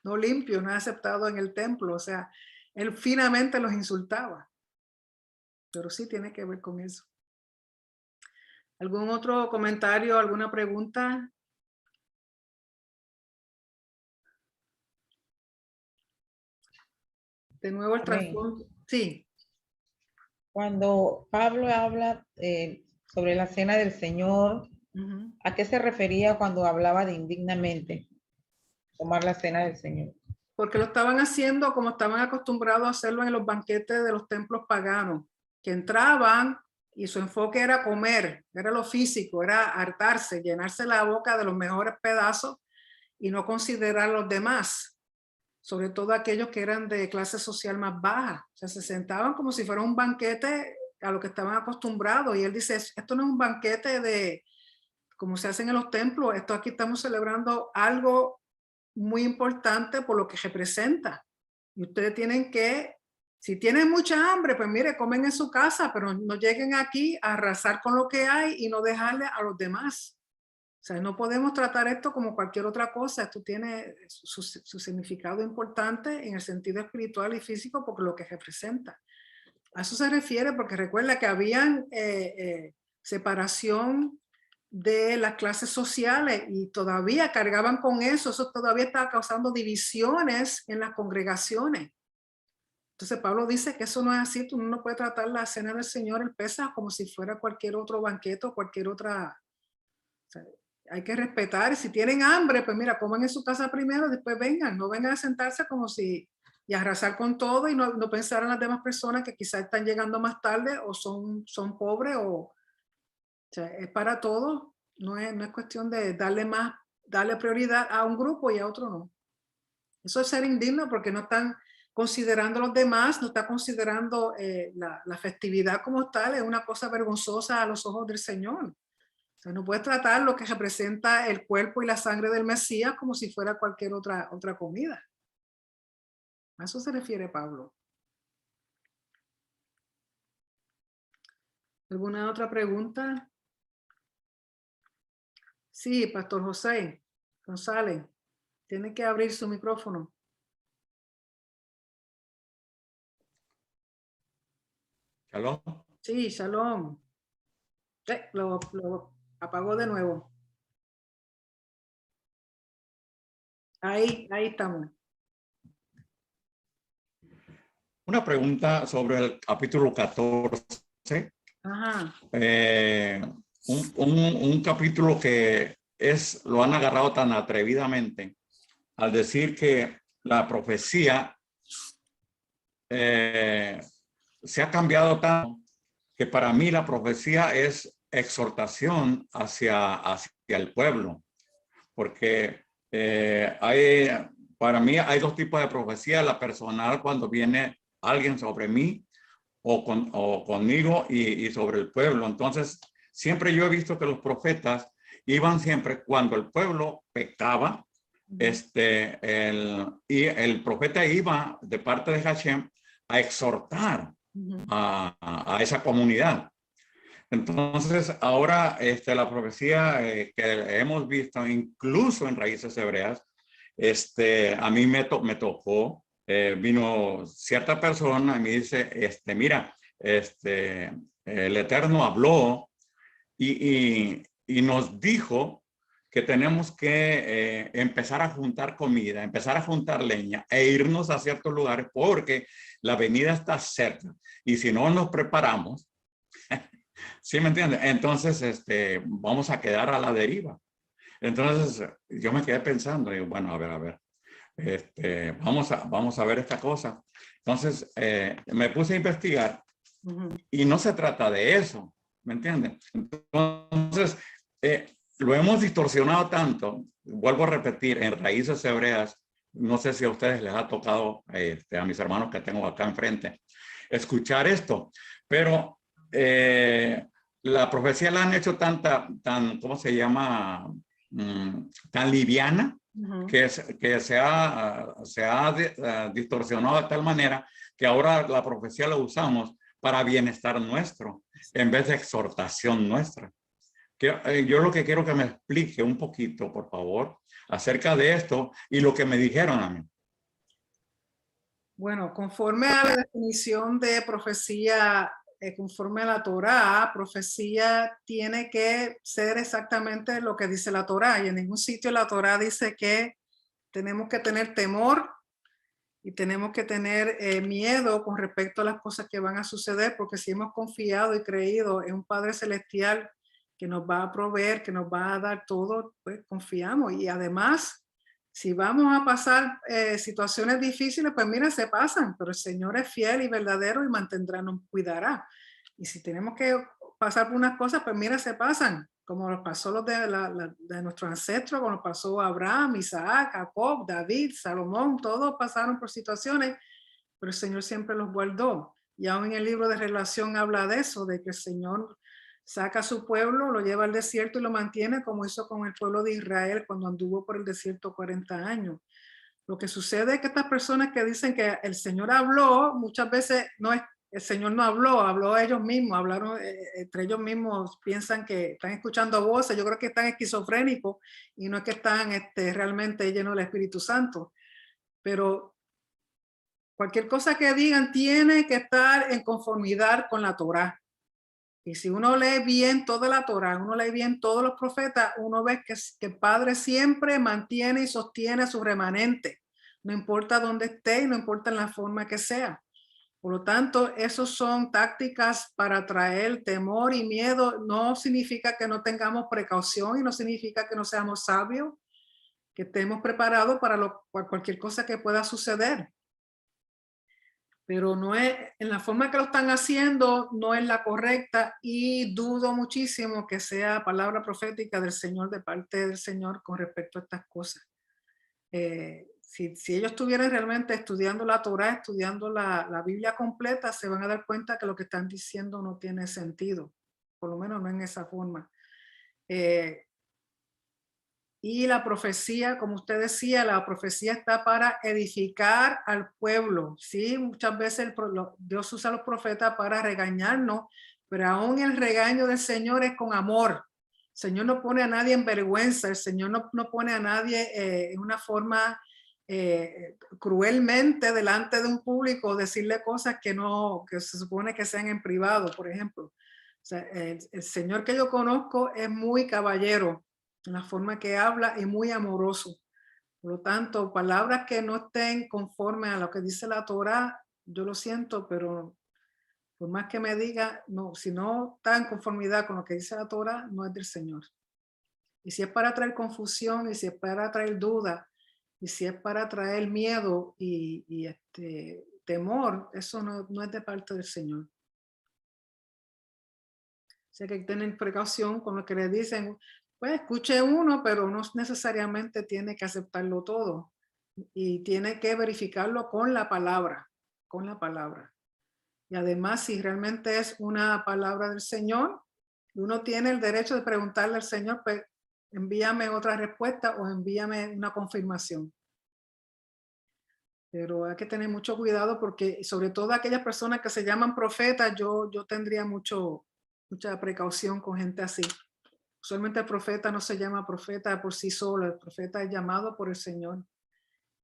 no limpio, no es aceptado en el templo. O sea, él finamente los insultaba. Pero sí tiene que ver con eso. ¿Algún otro comentario, alguna pregunta? De nuevo el trasfondo. Sí. Cuando Pablo habla sobre la cena del Señor, ¿a qué se refería cuando hablaba de indignamente tomar la cena del Señor? Porque lo estaban haciendo como estaban acostumbrados a hacerlo en los banquetes de los templos paganos, que entraban y su enfoque era comer, era lo físico, era hartarse, llenarse la boca de los mejores pedazos y no considerar los demás, sobre todo aquellos que eran de clase social más baja. O sea, se sentaban como si fuera un banquete a lo que estaban acostumbrados. Y él dice, esto no es un banquete de como se hacen en los templos, esto aquí estamos celebrando algo muy importante por lo que representa. Y ustedes tienen que, si tienen mucha hambre, pues mire, comen en su casa, pero no lleguen aquí a arrasar con lo que hay y no dejarle a los demás. O sea, no podemos tratar esto como cualquier otra cosa. Esto tiene su significado importante en el sentido espiritual y físico porque lo que representa. A eso se refiere, porque recuerda que habían separación de las clases sociales y todavía cargaban con eso. Eso todavía estaba causando divisiones en las congregaciones. Entonces Pablo dice que eso no es así. Tú no puedes tratar la cena del Señor, el Pesaj, como si fuera cualquier otro banquete o cualquier otra. O sea, hay que respetar. Y si tienen hambre, pues mira, coman en su casa primero, después vengan. No vengan a sentarse como si y arrasar con todo y no pensar en las demás personas que quizás están llegando más tarde o son pobres o sea, es para todos. No es cuestión de darle prioridad a un grupo y a otro no. Eso es ser indigno porque no están considerando a los demás, no está considerando la festividad como tal. Es una cosa vergonzosa a los ojos del Señor. O sea, no puedes tratar lo que representa el cuerpo y la sangre del Mesías como si fuera cualquier otra comida. A eso se refiere Pablo. ¿Alguna otra pregunta? Sí, Pastor José González, tiene que abrir su micrófono. ¿Shalom? Sí, shalom. Lo apagó de nuevo. Ahí estamos. Una pregunta sobre el capítulo 14. Ajá. Un capítulo que lo han agarrado tan atrevidamente al decir que la profecía se ha cambiado tanto que para mí la profecía es exhortación hacia el pueblo, porque para mí hay dos tipos de profecía: la personal, cuando viene alguien sobre mí o conmigo y sobre el pueblo. Entonces siempre yo he visto que los profetas iban siempre cuando el pueblo pecaba, y el profeta iba de parte de Hashem a exhortar a esa comunidad. Entonces ahora la profecía que hemos visto incluso en Raíces Hebreas, a mí me tocó, vino cierta persona y me dice, mira, el Eterno habló y nos dijo que tenemos que empezar a juntar comida, empezar a juntar leña e irnos a ciertos lugares porque la venida está cerca. Y si no nos preparamos, ¿sí me entiendes? Entonces vamos a quedar a la deriva. Entonces yo me quedé pensando, y bueno, a ver, vamos a ver esta cosa. Entonces me puse a investigar y no se trata de eso, ¿me entienden? Entonces lo hemos distorsionado tanto, vuelvo a repetir, en Raíces Hebreas no sé si a ustedes les ha tocado, a mis hermanos que tengo acá enfrente, escuchar esto, pero la profecía la han hecho tan, ¿cómo se llama? Tan liviana, que se ha distorsionado de tal manera que ahora la profecía la usamos para bienestar nuestro, en vez de exhortación nuestra. Yo lo que quiero que me explique un poquito, por favor, acerca de esto y lo que me dijeron a mí. Bueno, conforme a la definición de profecía, conforme a la Torá, profecía tiene que ser exactamente lo que dice la Torá. Y en ningún sitio la Torá dice que tenemos que tener temor y tenemos que tener miedo con respecto a las cosas que van a suceder, porque si hemos confiado y creído en un Padre Celestial que nos va a proveer, que nos va a dar todo, pues confiamos. Y además, si vamos a pasar situaciones difíciles, pues mira, se pasan, pero el Señor es fiel y verdadero y mantendrá, nos cuidará. Y si tenemos que pasar por unas cosas, pues mira, se pasan, como nos pasó los de nuestros ancestros, como nos pasó Abraham, Isaac, Jacob, David, Salomón, todos pasaron por situaciones, pero el Señor siempre los guardó. Y aún en el libro de Relación habla de eso, de que el Señor saca a su pueblo, lo lleva al desierto y lo mantiene, como hizo con el pueblo de Israel cuando anduvo por el desierto 40 años. Lo que sucede es que estas personas que dicen que el Señor habló, muchas veces no es, el Señor no habló, habló ellos mismos, hablaron entre ellos mismos, piensan que están escuchando voces. Yo creo que están esquizofrénicos y no es que están realmente llenos del Espíritu Santo. Pero cualquier cosa que digan tiene que estar en conformidad con la Torá. Y si uno lee bien toda la Torá, uno lee bien todos los profetas, uno ve que el Padre siempre mantiene y sostiene a su remanente, no importa dónde esté y no importa en la forma que sea. Por lo tanto, esos son tácticas para traer temor y miedo. No significa que no tengamos precaución y no significa que no seamos sabios, que estemos preparados para cualquier cosa que pueda suceder. Pero no es, en la forma que lo están haciendo, no es la correcta y dudo muchísimo que sea palabra profética del Señor, de parte del Señor con respecto a estas cosas. Si ellos estuvieran realmente estudiando la Torá, estudiando la Biblia completa, se van a dar cuenta que lo que están diciendo no tiene sentido, por lo menos no en esa forma. Y la profecía, como usted decía, la profecía está para edificar al pueblo. Sí, muchas veces Dios usa a los profetas para regañarnos, pero aún el regaño del Señor es con amor. El Señor no pone a nadie en vergüenza, el Señor no pone a nadie en una forma cruelmente delante de un público, decirle cosas que se supone que sean en privado, por ejemplo. O sea, el Señor que yo conozco es muy caballero en la forma que habla y muy amoroso. Por lo tanto, palabras que no estén conforme a lo que dice la Torá, yo lo siento, pero por más que me diga, no, si no está en conformidad con lo que dice la Torá, no es del Señor. Y si es para traer confusión, y si es para traer duda, y si es para traer miedo y temor, eso no es de parte del Señor. O sea que hay que tener precaución con lo que le dicen. Pues escuche uno, pero no necesariamente tiene que aceptarlo todo. Y tiene que verificarlo con la palabra, con la palabra. Y además, si realmente es una palabra del Señor, uno tiene el derecho de preguntarle al Señor, pues envíame otra respuesta o envíame una confirmación. Pero hay que tener mucho cuidado porque, sobre todo aquellas personas que se llaman profetas, yo tendría mucha precaución con gente así. Usualmente el profeta no se llama profeta por sí solo, el profeta es llamado por el Señor.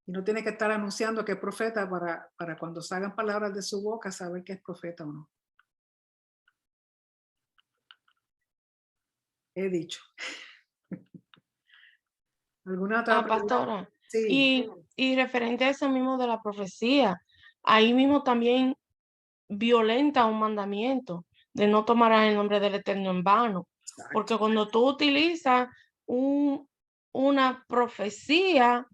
Y no tiene que estar anunciando que es profeta para cuando salgan palabras de su boca saber que es profeta o no. He dicho. ¿Alguna otra pregunta? Pastora, Sí. y referente a eso mismo de la profecía, ahí mismo también violenta un mandamiento de no tomar el nombre del Eterno en vano. Porque cuando tú utilizas una profecía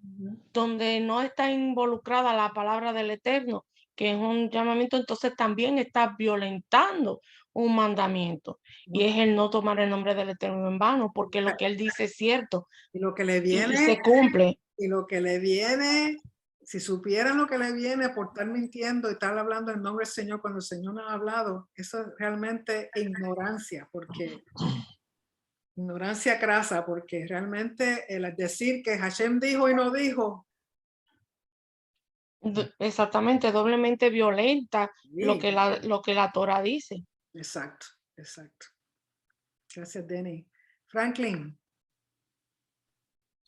donde no está involucrada la palabra del Eterno, que es un llamamiento, entonces también está violentando un mandamiento. Y es el no tomar el nombre del Eterno en vano, porque lo que él dice es cierto. Y lo que le viene, y se cumple. Y lo que le viene, si supieran lo que le viene por estar mintiendo y estar hablando en nombre del Señor cuando el Señor no ha hablado, eso es realmente ignorancia, porque ignorancia crasa, porque realmente el decir que Hashem dijo y no dijo. Exactamente, doblemente violenta lo que la Torah dice. Exacto, exacto. Gracias, Denny. Franklin.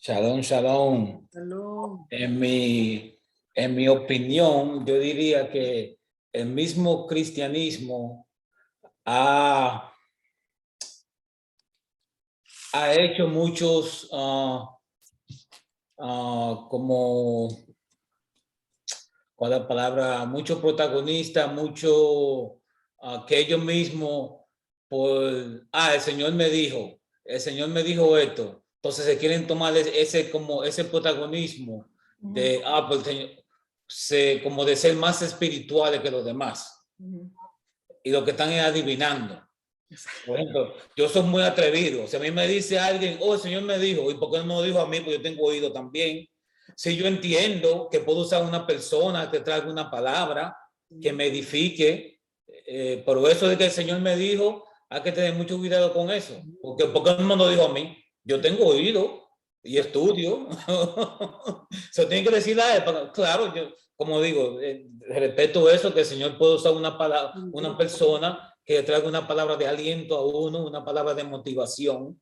Shalom, shalom. Shalom. En mi opinión, yo diría que el mismo cristianismo ha hecho muchos, como, ¿cuál es la palabra? Muchos protagonistas, que ellos mismos, el Señor me dijo esto. Entonces se quieren tomar ese protagonismo de, pues, como de ser más espirituales que los demás. Y lo que están es adivinando. Por ejemplo, yo soy muy atrevido. Si a mí me dice alguien, oh, el Señor me dijo, ¿y por qué no me lo dijo a mí? Porque yo tengo oído también. Si yo entiendo que puedo usar una persona que traiga una palabra que me edifique, pero eso de que el Señor me dijo, hay que tener mucho cuidado con eso. Porque ¿por qué no me lo dijo a mí? Yo tengo oído y estudio. Se tiene que decir a él. Claro, yo, como digo, respeto eso, que el Señor puede usar una palabra, una persona que traiga una palabra de aliento a uno, una palabra de motivación.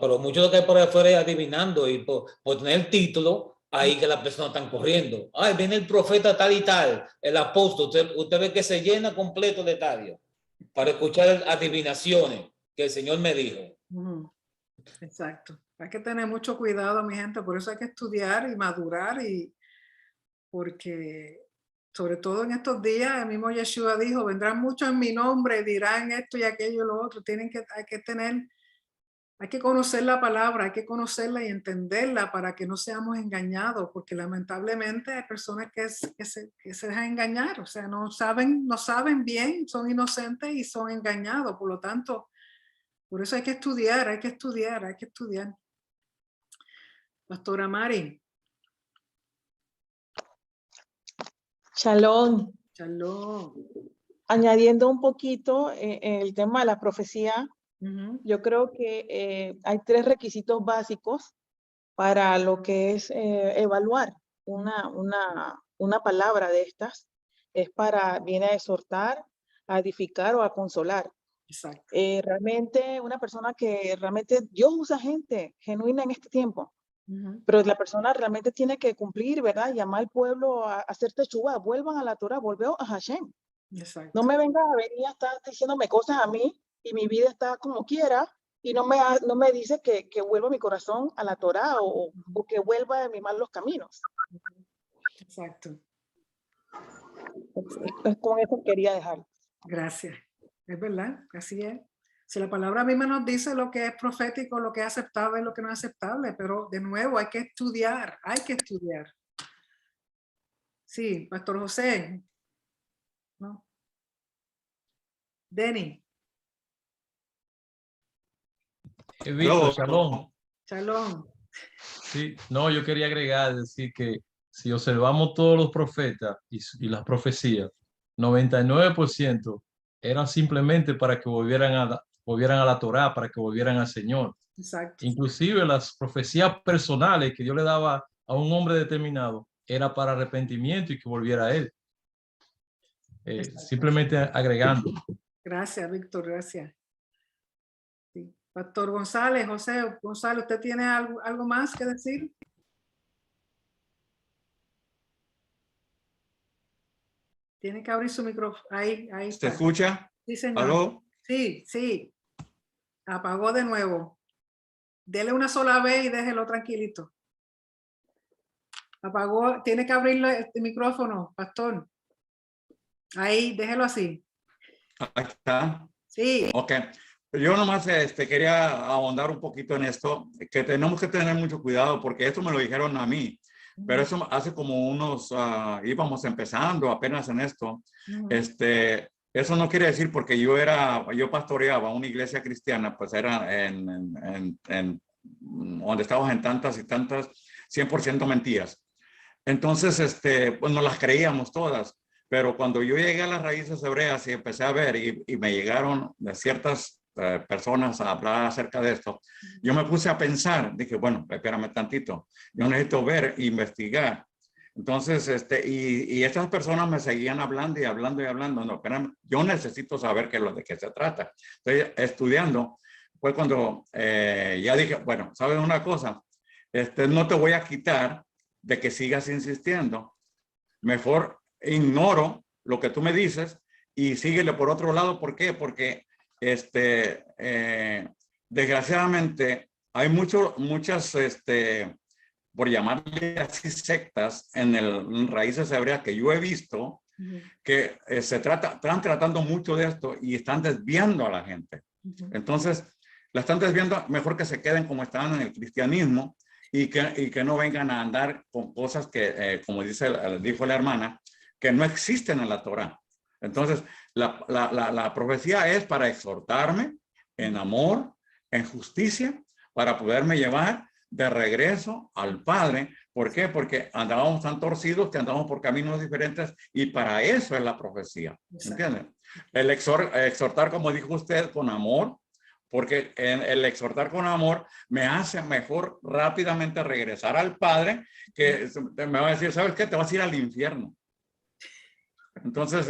Pero mucho de lo que hay por afuera es adivinando y por tener el título, ahí que la persona está corriendo. Ay, viene el profeta tal y tal, el apóstol. Usted ve que se llena completo de estadio para escuchar adivinaciones que el Señor me dijo. Exacto. Hay que tener mucho cuidado, mi gente. Por eso hay que estudiar y madurar, y porque sobre todo en estos días, el mismo Yeshua dijo, vendrán muchos en mi nombre, dirán esto y aquello y lo otro. Hay que conocer la palabra, hay que conocerla y entenderla para que no seamos engañados, porque lamentablemente hay personas que se dejan engañar, o sea, no saben bien, son inocentes y son engañados. Por lo tanto, por eso hay que estudiar, hay que estudiar, hay que estudiar. Pastora Mari. Shalom. Shalom. Añadiendo un poquito en el tema de la profecía, yo creo que hay 3 requisitos básicos para lo que es evaluar una palabra de estas. Viene a exhortar, a edificar o a consolar. Exacto. Realmente una persona que realmente Dios usa gente genuina en este tiempo. Pero la persona realmente tiene que cumplir, ¿verdad? Llamar al pueblo a hacer teshuva, vuelvan a la Torah, volveo a Hashem. Exacto. No me venga a venir a estar diciéndome cosas a mí y mi vida está como quiera y no me dice que vuelva mi corazón a la Torah o que vuelva de mis malos caminos. Exacto. Con eso quería dejar. Gracias. Es verdad, así es. Si la palabra misma nos dice lo que es profético, lo que es aceptable y lo que no es aceptable, pero de nuevo hay que estudiar, hay que estudiar. Sí, Pastor José. ¿No? Denny. Shalom. Shalom. Sí, no, yo quería agregar, decir que si observamos todos los profetas y las profecías, 99% eran simplemente para que volvieran a la Torá, para que volvieran al Señor. Exacto. Inclusive las profecías personales que Dios le daba a un hombre determinado era para arrepentimiento y que volviera a Él. Simplemente agregando. Gracias, Víctor, gracias. Sí. Pastor González, José González, ¿usted tiene algo más que decir? Tiene que abrir su micrófono. Ahí está. ¿Se escucha? Sí, señor. ¿Aló? Sí. Apagó de nuevo. Dele una sola vez y déjelo tranquilito. Apagó. Tiene que abrirle el micrófono, pastor. Ahí, déjelo así. Ahí está. Sí. Ok. Yo nomás quería ahondar un poquito en esto, que tenemos que tener mucho cuidado porque esto me lo dijeron a mí, pero eso hace como íbamos empezando apenas en esto. Eso no quiere decir porque yo pastoreaba una iglesia cristiana, pues era en donde estábamos en tantas y tantas 100% mentiras. Entonces, pues no las creíamos todas, pero cuando yo llegué a las raíces hebreas y empecé a ver y me llegaron de ciertas personas a hablar acerca de esto, yo me puse a pensar, dije, bueno, espérame tantito, yo necesito ver, investigar. Entonces, y estas personas me seguían hablando y hablando y hablando, no, espérame, yo necesito saber de qué se trata. Estoy estudiando, fue cuando ya dije, bueno, ¿sabes una cosa? No te voy a quitar de que sigas insistiendo, mejor ignoro lo que tú me dices y síguele por otro lado. ¿Por qué? Porque desgraciadamente hay muchas, por llamarle así, sectas en raíces hebreas que yo he visto que están tratando mucho de esto y están desviando a la gente. Entonces, la están desviando, mejor que se queden como estaban en el cristianismo y que no vengan a andar con cosas que, como dijo la hermana, que no existen en la Torá. Entonces, la profecía es para exhortarme en amor, en justicia, para poderme llevar de regreso al Padre. ¿Por qué? Porque andábamos tan torcidos que andábamos por caminos diferentes y para eso es la profecía. ¿Entienden? El exhortar, como dijo usted, con amor, porque el exhortar con amor me hace mejor rápidamente regresar al Padre, que me va a decir, ¿sabes qué? Te vas a ir al infierno. Entonces,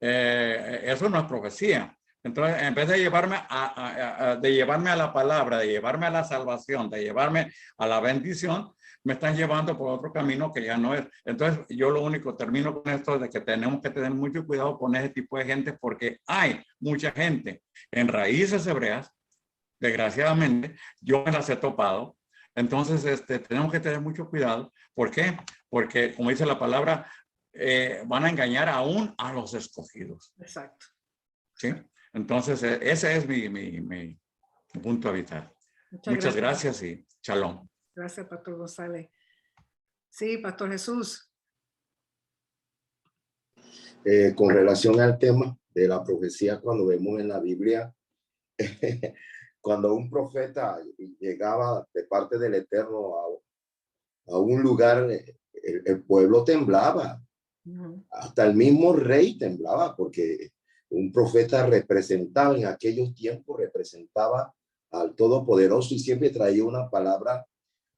eso no es profecía. Entonces, en vez de llevarme a la palabra, de llevarme a la salvación, de llevarme a la bendición, me están llevando por otro camino que ya no es. Entonces, yo lo único, termino con esto, de que tenemos que tener mucho cuidado con ese tipo de gente, porque hay mucha gente en raíces hebreas, desgraciadamente, yo me las he topado. Entonces, tenemos que tener mucho cuidado. ¿Por qué? Porque, como dice la palabra, van a engañar aún a los escogidos. Exacto. ¿Sí? Entonces, ese es mi punto vital. Muchas gracias y shalom. Gracias, Pastor González. Sí, Pastor Jesús. Con relación al tema de la profecía, cuando vemos en la Biblia, cuando un profeta llegaba de parte del Eterno a un lugar, el pueblo temblaba. Hasta el mismo rey temblaba, porque un profeta representaba en aquellos tiempos, representaba al Todopoderoso y siempre traía una palabra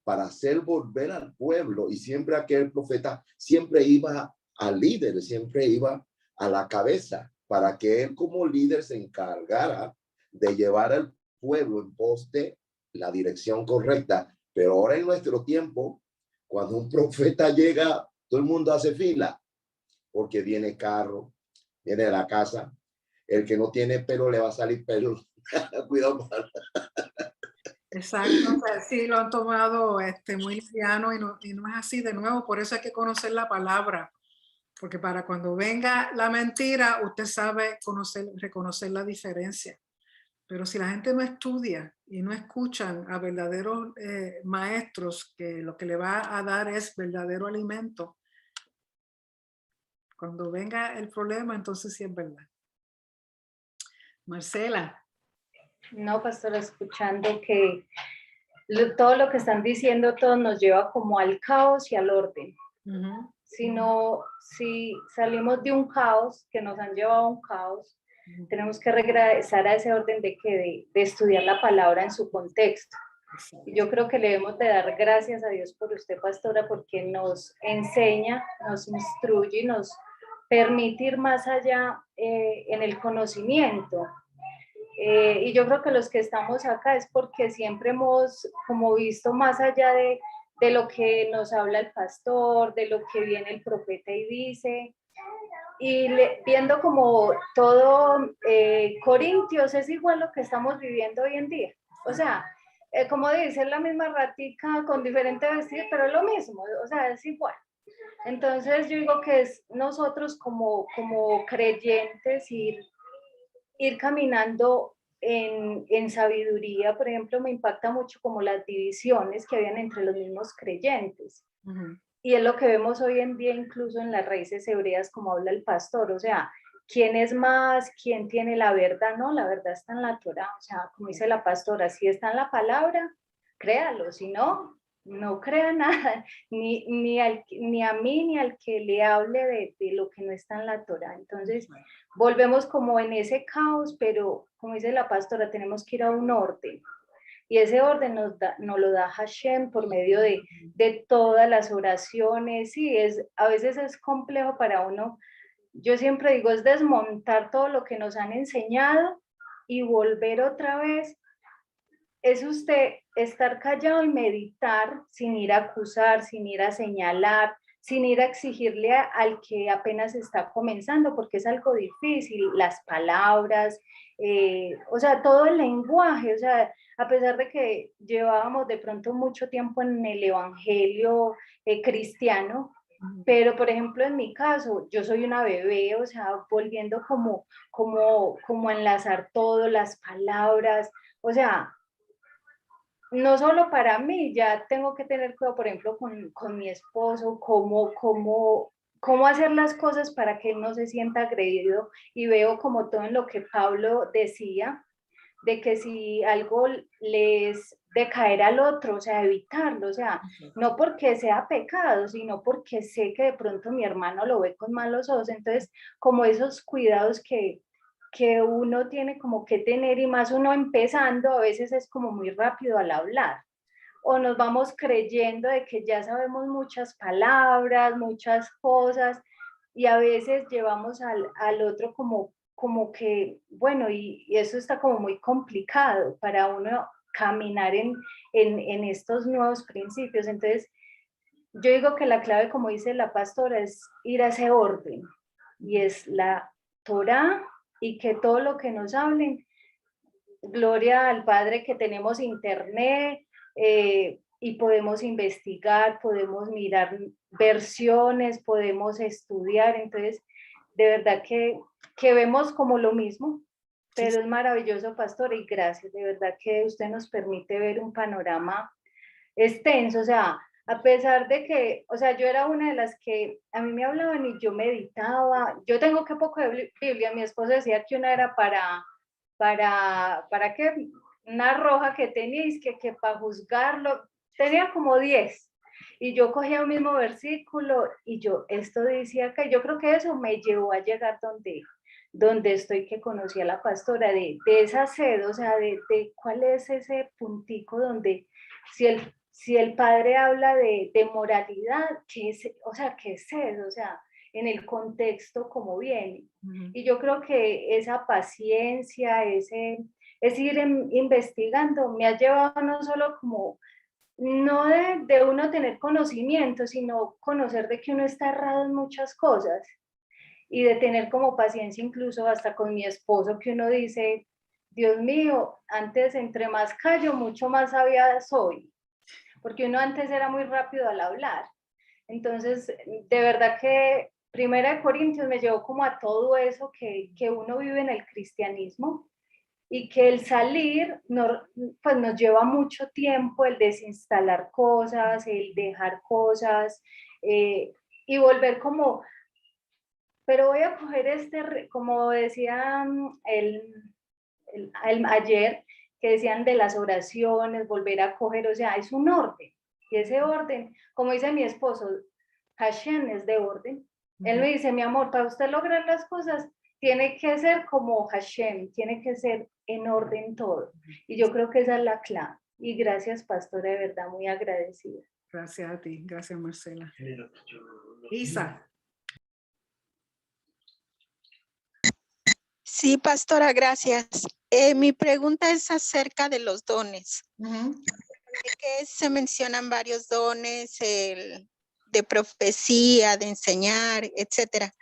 para hacer volver al pueblo. Y siempre aquel profeta siempre iba al líder, siempre iba a la cabeza, para que él como líder se encargara de llevar al pueblo en pos de la dirección correcta. Pero ahora en nuestro tiempo, cuando un profeta llega, todo el mundo hace fila, porque viene carro, viene de la casa. El que no tiene pelo le va a salir pelo. Cuidado. Exacto, o sea, sí lo han tomado muy liviano y no es así. De nuevo, por eso hay que conocer la palabra, porque para cuando venga la mentira, usted sabe reconocer la diferencia. Pero si la gente no estudia y no escuchan a verdaderos maestros, que lo que le va a dar es verdadero alimento, cuando venga el problema, entonces sí es verdad. Marcela. No, pastora, escuchando que todo lo que están diciendo, todo nos lleva como al caos y al orden. Si salimos de un caos, que nos han llevado a un caos, tenemos que regresar a ese orden de estudiar la palabra en su contexto. Y yo creo que le debemos de dar gracias a Dios por usted, pastora, porque nos enseña, nos instruye, nos permite ir más allá en el conocimiento. Y yo creo que los que estamos acá es porque siempre hemos como visto más allá de lo que nos habla el pastor, de lo que viene el profeta y dice, y viendo como todo Corintios es igual lo que estamos viviendo hoy en día. O sea, como dice, la misma ratica con diferente vestido, pero es lo mismo, o sea, es igual. Entonces yo digo que es nosotros como creyentes ir caminando en sabiduría. Por ejemplo, me impacta mucho como las divisiones que habían entre los mismos creyentes. Y es lo que vemos hoy en día incluso en las raíces hebreas, como habla el pastor, o sea, ¿quién es más? ¿Quién tiene la verdad? No, la verdad está en la Torá, o sea, como dice la pastora, si está en la palabra, créalo, si no, no crea nada, ni a mí ni al que le hable de lo que no está en la Torá. Entonces, volvemos como en ese caos, pero como dice la pastora, tenemos que ir a un orden. Y ese orden nos lo da Hashem por medio de todas las oraciones. Sí, a veces es complejo para uno. Yo siempre digo, es desmontar todo lo que nos han enseñado y volver otra vez. Es usted estar callado y meditar sin ir a acusar, sin ir a señalar, sin ir a exigirle al que apenas está comenzando, porque es algo difícil, las palabras, o sea, todo el lenguaje, o sea, a pesar de que llevábamos de pronto mucho tiempo en el evangelio cristiano, pero por ejemplo en mi caso, yo soy una bebé, o sea, volviendo como a enlazar todo, las palabras, o sea, no solo para mí, ya tengo que tener cuidado, por ejemplo, con mi esposo, cómo hacer las cosas para que él no se sienta agredido, y veo como todo en lo que Pablo decía, de que si algo les de caer al otro, o sea, evitarlo, o sea, no porque sea pecado, sino porque sé que de pronto mi hermano lo ve con malos ojos. Entonces, como esos cuidados que uno tiene como que tener, y más uno empezando, a veces es como muy rápido al hablar, o nos vamos creyendo de que ya sabemos muchas palabras, muchas cosas, y a veces llevamos al otro como que, bueno, y eso está como muy complicado para uno caminar en estos nuevos principios. Entonces, yo digo que la clave, como dice la pastora, es ir a ese orden, y es la Torá, y que todo lo que nos hablen, gloria al Padre que tenemos internet, y podemos investigar, podemos mirar versiones, podemos estudiar. Entonces, de verdad que vemos como lo mismo, pero es maravilloso, pastor, y gracias, de verdad que usted nos permite ver un panorama extenso, o sea, a pesar de que, o sea, yo era una de las que a mí me hablaban y yo meditaba. Yo tengo que poco de Biblia, mi esposo decía que una era para que una roja que tenéis, que para juzgarlo, tenía como 10, y yo cogía un mismo versículo y yo, esto decía acá, yo creo que eso me llevó a llegar donde estoy, que conocí a la pastora, de esa sed, o sea, de cuál es ese puntico donde si el padre habla de moralidad, ¿qué es? O sea, ¿qué es eso? O sea, en el contexto como viene. Y yo creo que esa paciencia, es ir investigando, me ha llevado no solo como, no de uno tener conocimiento, sino conocer de que uno está errado en muchas cosas, y de tener como paciencia, incluso hasta con mi esposo, que uno dice, Dios mío, antes entre más callo, mucho más sabia soy, porque uno antes era muy rápido al hablar. Entonces, de verdad que Primera de Corintios me llevó como a todo eso que uno vive en el cristianismo, y que el salir pues nos lleva mucho tiempo, el desinstalar cosas, el dejar cosas, y volver como, pero voy a coger como decían ayer, que decían de las oraciones, volver a coger, o sea, es un orden, y ese orden, como dice mi esposo, Hashem es de orden. Él me dice, mi amor, para usted lograr las cosas, tiene que ser como Hashem, tiene que ser en orden todo. Y yo creo que esa es la clave. Y gracias, pastora, de verdad, muy agradecida. Gracias a ti, gracias, Marcela. Isa. Sí, pastora, gracias. Mi pregunta es acerca de los dones. Que se mencionan varios dones, de profecía, de enseñar, etcétera.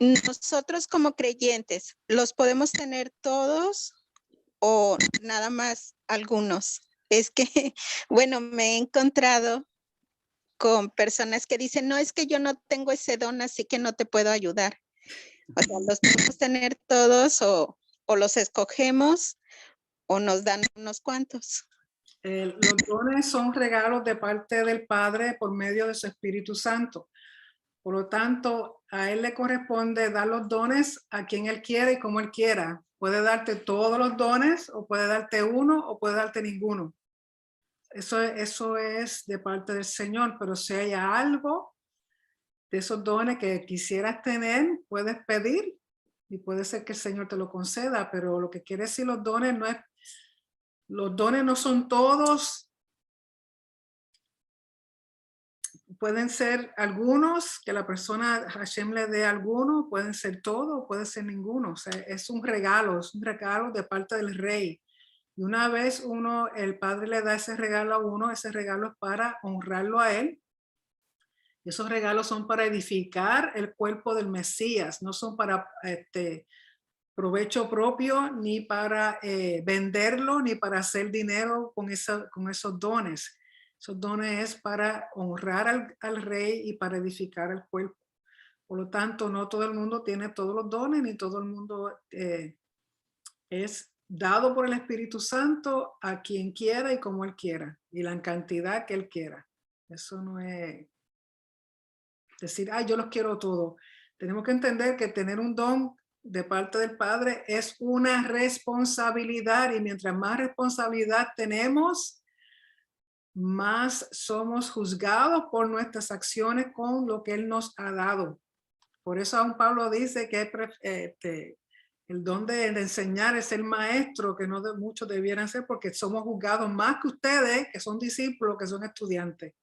Nosotros como creyentes, ¿los podemos tener todos o nada más algunos? Es que, bueno, me he encontrado con personas que dicen, no, es que yo no tengo ese don, así que no te puedo ayudar. O sea, ¿los podemos tener todos o los escogemos o nos dan unos cuantos? Los dones son regalos de parte del Padre por medio de su Espíritu Santo. Por lo tanto, a Él le corresponde dar los dones a quien Él quiere y como Él quiera. Puede darte todos los dones, o puede darte uno, o puede darte ninguno. eso es de parte del Señor, pero si hay algo de esos dones que quisieras tener, puedes pedir y puede ser que el Señor te lo conceda, pero lo que quiere decir los dones no son todos. Pueden ser algunos, que la persona Hashem le dé alguno, pueden ser todos, puede ser ninguno. O sea, es un regalo de parte del rey. Y una vez el padre le da ese regalo a uno, ese regalo es para honrarlo a él. Y esos regalos son para edificar el cuerpo del Mesías, no son para provecho propio, ni para venderlo, ni para hacer dinero con esos dones. Esos dones es para honrar al rey y para edificar el cuerpo. Por lo tanto, no todo el mundo tiene todos los dones, ni todo el mundo es dado por el Espíritu Santo a quien quiera y como él quiera, y la cantidad que él quiera. Eso no es decir, yo los quiero todos. Tenemos que entender que tener un don de parte del Padre es una responsabilidad, y mientras más responsabilidad tenemos, más somos juzgados por nuestras acciones con lo que Él nos ha dado. Por eso aún Pablo dice que el don de enseñar es el maestro, que no muchos debieran ser, porque somos juzgados más que ustedes, que son discípulos, que son estudiantes.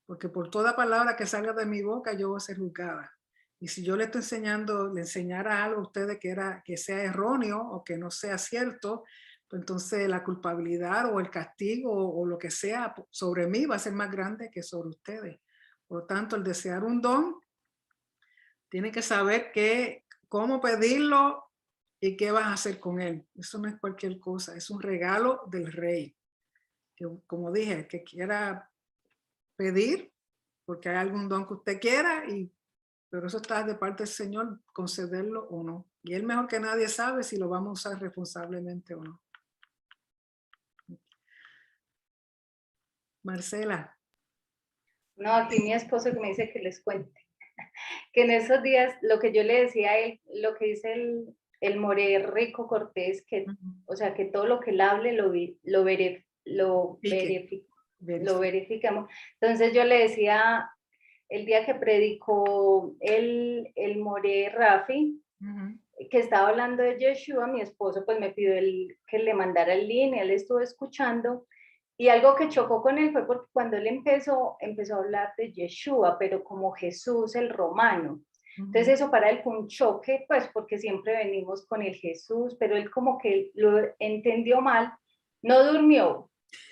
Porque por toda palabra que salga de mi boca, yo voy a ser juzgada. Y si yo le enseñara algo a ustedes que sea erróneo o que no sea cierto, pues entonces la culpabilidad o el castigo o lo que sea sobre mí va a ser más grande que sobre ustedes. Por lo tanto, el desear un don, tiene que saber cómo pedirlo y qué vas a hacer con él. Eso no es cualquier cosa, es un regalo del rey. Que, como dije, que quiera pedir, porque hay algún don que usted quiera, pero eso está de parte del Señor, concederlo o no. Y él mejor que nadie sabe si lo vamos a usar responsablemente o no. Marcela. No, aquí mi esposo que me dice que les cuente. Que en esos días, lo que yo le decía a él, lo que dice el More Rico Cortés, que, o sea, que todo lo que él hable lo verificamos. Entonces yo le decía, el día que predicó el More Rafi, que estaba hablando de Yeshua, mi esposo pues me pidió que le mandara el link, él estuvo escuchando, y algo que chocó con él fue porque cuando él empezó a hablar de Yeshua, pero como Jesús el romano. Entonces eso para él fue un choque, pues porque siempre venimos con el Jesús, pero él como que lo entendió mal, no durmió.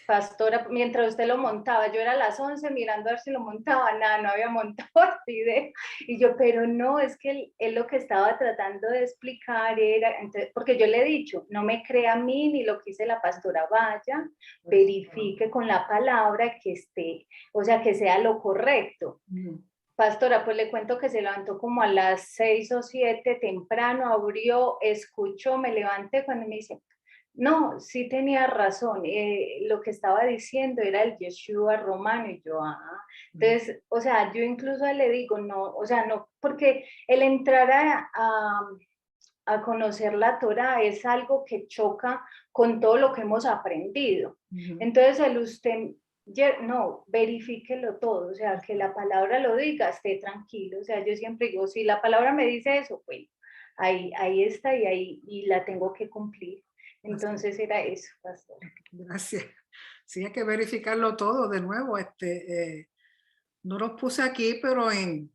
Pastora, mientras usted lo montaba, yo era a las 11 mirando a ver si lo montaba, nada, no había montado el video, y yo, pero no, es que él lo que estaba tratando de explicar era, entonces, porque yo le he dicho, no me crea a mí ni lo que dice la pastora, vaya, verifique con la palabra que esté, o sea, que sea lo correcto. Pastora, pues le cuento que se levantó como a las 6 o 7 temprano, abrió, escuchó, me levanté cuando me dice, no, sí tenía razón, lo que estaba diciendo era el Yeshua romano, y yo, entonces, o sea, yo incluso le digo, no, o sea, no, porque el entrar a conocer la Torah es algo que choca con todo lo que hemos aprendido. Entonces, no, verifíquelo todo, o sea, que la palabra lo diga, esté tranquilo, o sea, yo siempre digo, si la palabra me dice eso, pues ahí está y la tengo que cumplir. Entonces era eso, pastor. Gracias. Sí, hay que verificarlo todo de nuevo. No los puse aquí, pero en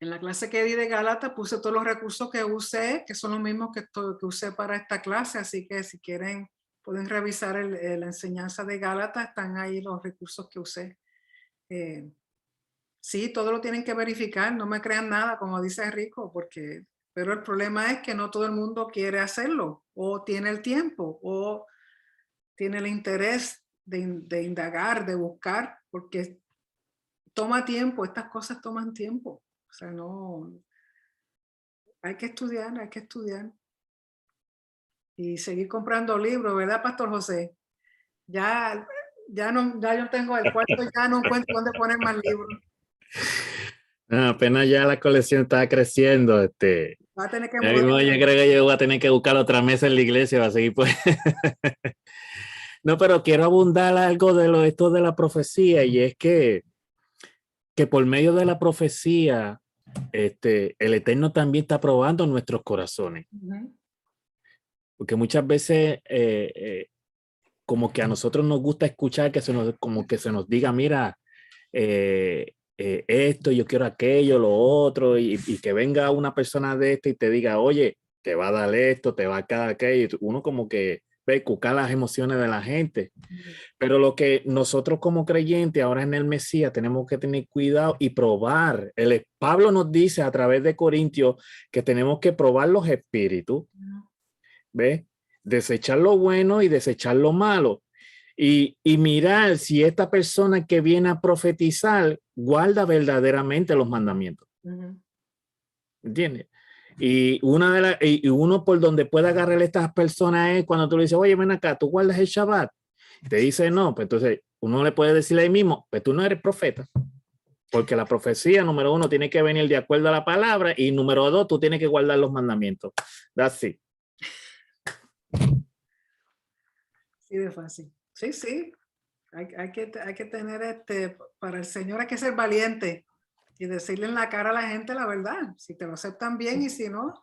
la clase que di de Gálatas puse todos los recursos que usé, que son los mismos que usé para esta clase, así que si quieren pueden revisar la enseñanza de Gálatas, están ahí los recursos que usé. Sí, todo lo tienen que verificar, no me crean nada, como dice Rico, pero el problema es que no todo el mundo quiere hacerlo, o tiene el tiempo, o tiene el interés de indagar, de buscar, porque toma tiempo, estas cosas toman tiempo. O sea, no, hay que estudiar. Y seguir comprando libros, ¿verdad, Pastor José? Ya yo tengo el cuarto, ya no encuentro dónde poner más libros. Apenas ya la colección está creciendo. Va a tener que yo creo que yo voy a tener que buscar otra mesa en la iglesia para seguir pues. No, pero quiero abundar algo de esto de la profecía, y es que por medio de la profecía, el Eterno también está probando nuestros corazones. Porque muchas veces como que a nosotros nos gusta escuchar como que se nos diga, mira, esto, yo quiero aquello, lo otro, y que venga una persona de y te diga, oye, te va a dar esto, te va a dar aquello. Uno como que ve, cucar las emociones de la gente. Pero lo que nosotros como creyentes ahora en el Mesías tenemos que tener cuidado y probar. Pablo nos dice a través de Corintios que tenemos que probar los espíritus, ¿ves? Desechar lo bueno y desechar lo malo. Y mirar si esta persona que viene a profetizar guarda verdaderamente los mandamientos. ¿Entiendes? Y uno por donde puede agarrar a estas personas es cuando tú le dices, oye, ven acá, ¿tú guardas el Shabbat? Te dice no, pues entonces uno le puede decir ahí mismo, pues tú no eres profeta. Porque la profecía, número 1, tiene que venir de acuerdo a la palabra, y número 2, tú tienes que guardar los mandamientos. That's it. Sí, de fácil. Sí, sí. Hay que tener para el Señor hay que ser valiente y decirle en la cara a la gente la verdad. Si te lo aceptan bien y si no,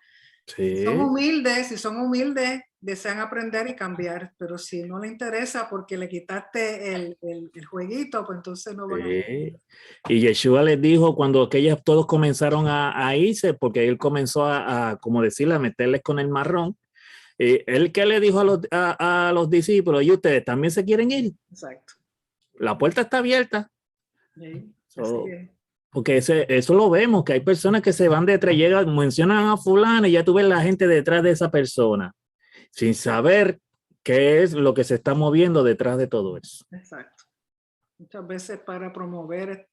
sí. si son humildes, desean aprender y cambiar. Pero si no le interesa porque le quitaste el jueguito, pues entonces no van a... Y Yeshua les dijo cuando aquellos todos comenzaron a irse, porque él comenzó como decirle, a meterles con el marrón. Él que le dijo a los discípulos, ¿y ustedes también se quieren ir? Exacto. La puerta está abierta. Sí, porque eso lo vemos, que hay personas que se van detrás, llegan, mencionan a fulano y ya tú ves la gente detrás de esa persona, sin saber qué es lo que se está moviendo detrás de todo eso. Exacto. Muchas veces para promover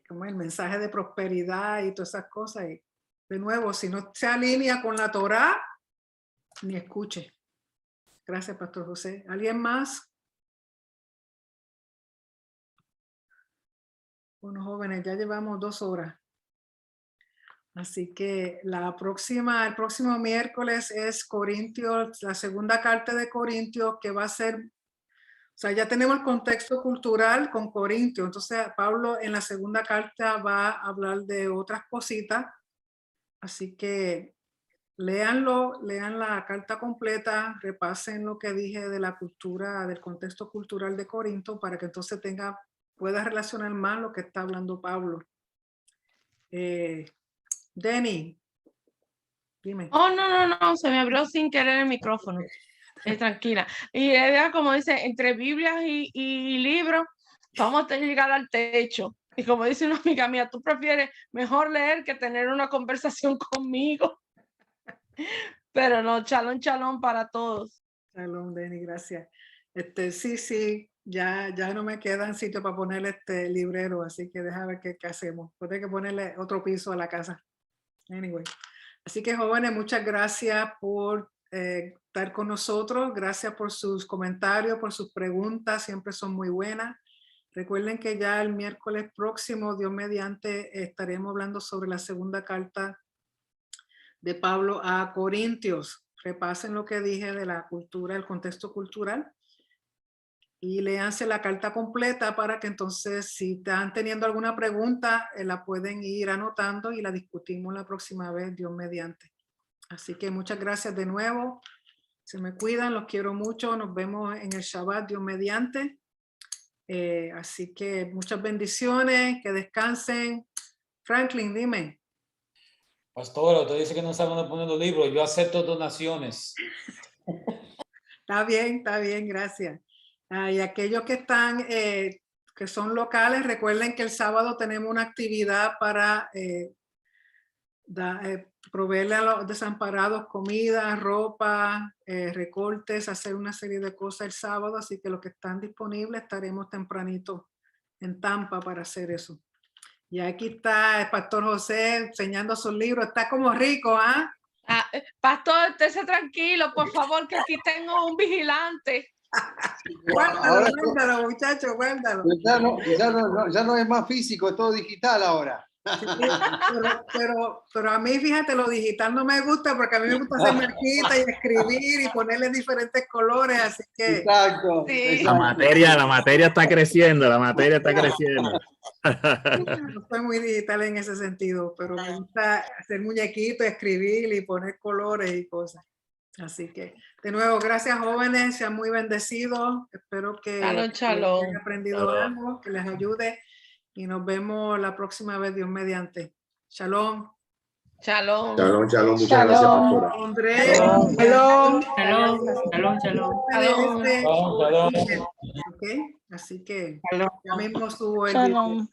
como el mensaje de prosperidad y todas esas cosas. Y de nuevo, si no se alinea con la Torá, ni escuche. Gracias, Pastor José. ¿Alguien más? Bueno, jóvenes, ya llevamos 2 horas. Así que el próximo miércoles es Corintios, la segunda carta de Corintios, que va a ser, o sea, ya tenemos el contexto cultural con Corintios. Entonces, Pablo en la segunda carta va a hablar de otras cositas. Así que léanlo, lean la carta completa, repasen lo que dije de la cultura, del contexto cultural de Corinto, para que entonces pueda relacionar más lo que está hablando Pablo. Denny, dime. Oh, no, se me abrió sin querer el micrófono. Tranquila. Y ella, como dice, entre Biblias y libros, vamos a llegar al techo. Y como dice una amiga mía, tú prefieres mejor leer que tener una conversación conmigo. Pero no, shalom para todos. Shalom, Denny, gracias. Sí, ya no me quedan sitio para ponerle librero, así que déjame ver qué hacemos. Puede que ponerle otro piso a la casa. Anyway. Así que, jóvenes, muchas gracias por estar con nosotros. Gracias por sus comentarios, por sus preguntas. Siempre son muy buenas. Recuerden que ya el miércoles próximo, Dios mediante, estaremos hablando sobre la segunda carta de Pablo a Corintios. Repasen lo que dije de la cultura, el contexto cultural, y léanse la carta completa para que entonces, si están teniendo alguna pregunta, la pueden ir anotando y la discutimos la próxima vez, Dios mediante. Así que muchas gracias de nuevo. Se me cuidan, los quiero mucho. Nos vemos en el Shabbat, Dios mediante. Así que muchas bendiciones, que descansen. Franklin, dime. Pastor, usted dice que no sabe dónde poner los libros. Yo acepto donaciones. Está bien, gracias. Y aquellos que están, que son locales, recuerden que el sábado tenemos una actividad para proveerle a los desamparados comida, ropa, recortes, hacer una serie de cosas el sábado. Así que los que están disponibles estaremos tempranito en Tampa para hacer eso. Y aquí está el Pastor José enseñando sus libros. Está como rico, ¿ah? Pastor, estése tranquilo, por favor, que aquí tengo un vigilante. Guárdalo, muchachos, guárdalo. Ya no es más físico, es todo digital ahora. Sí, pero a mí, fíjate, lo digital no me gusta porque a mí me gusta hacer marquitas y escribir y ponerle diferentes colores, así que... Exacto, Sí. exacto. La materia está creciendo, la materia está creciendo. No soy muy digital en ese sentido, pero me gusta hacer muñequitos, escribir y poner colores y cosas. Así que, de nuevo, gracias jóvenes, sean muy bendecidos. Espero que Shalom, shalom. hayan aprendido algo, que les ayude y nos vemos la próxima vez, Dios mediante. Shalom. Shalom. Shalom, shalom, muchas gracias, pastora. Andrés. Shalom. Shalom, shalom, shalom. Shalom. Ok, así que Shalom. ya mismo subo el Shalom. video.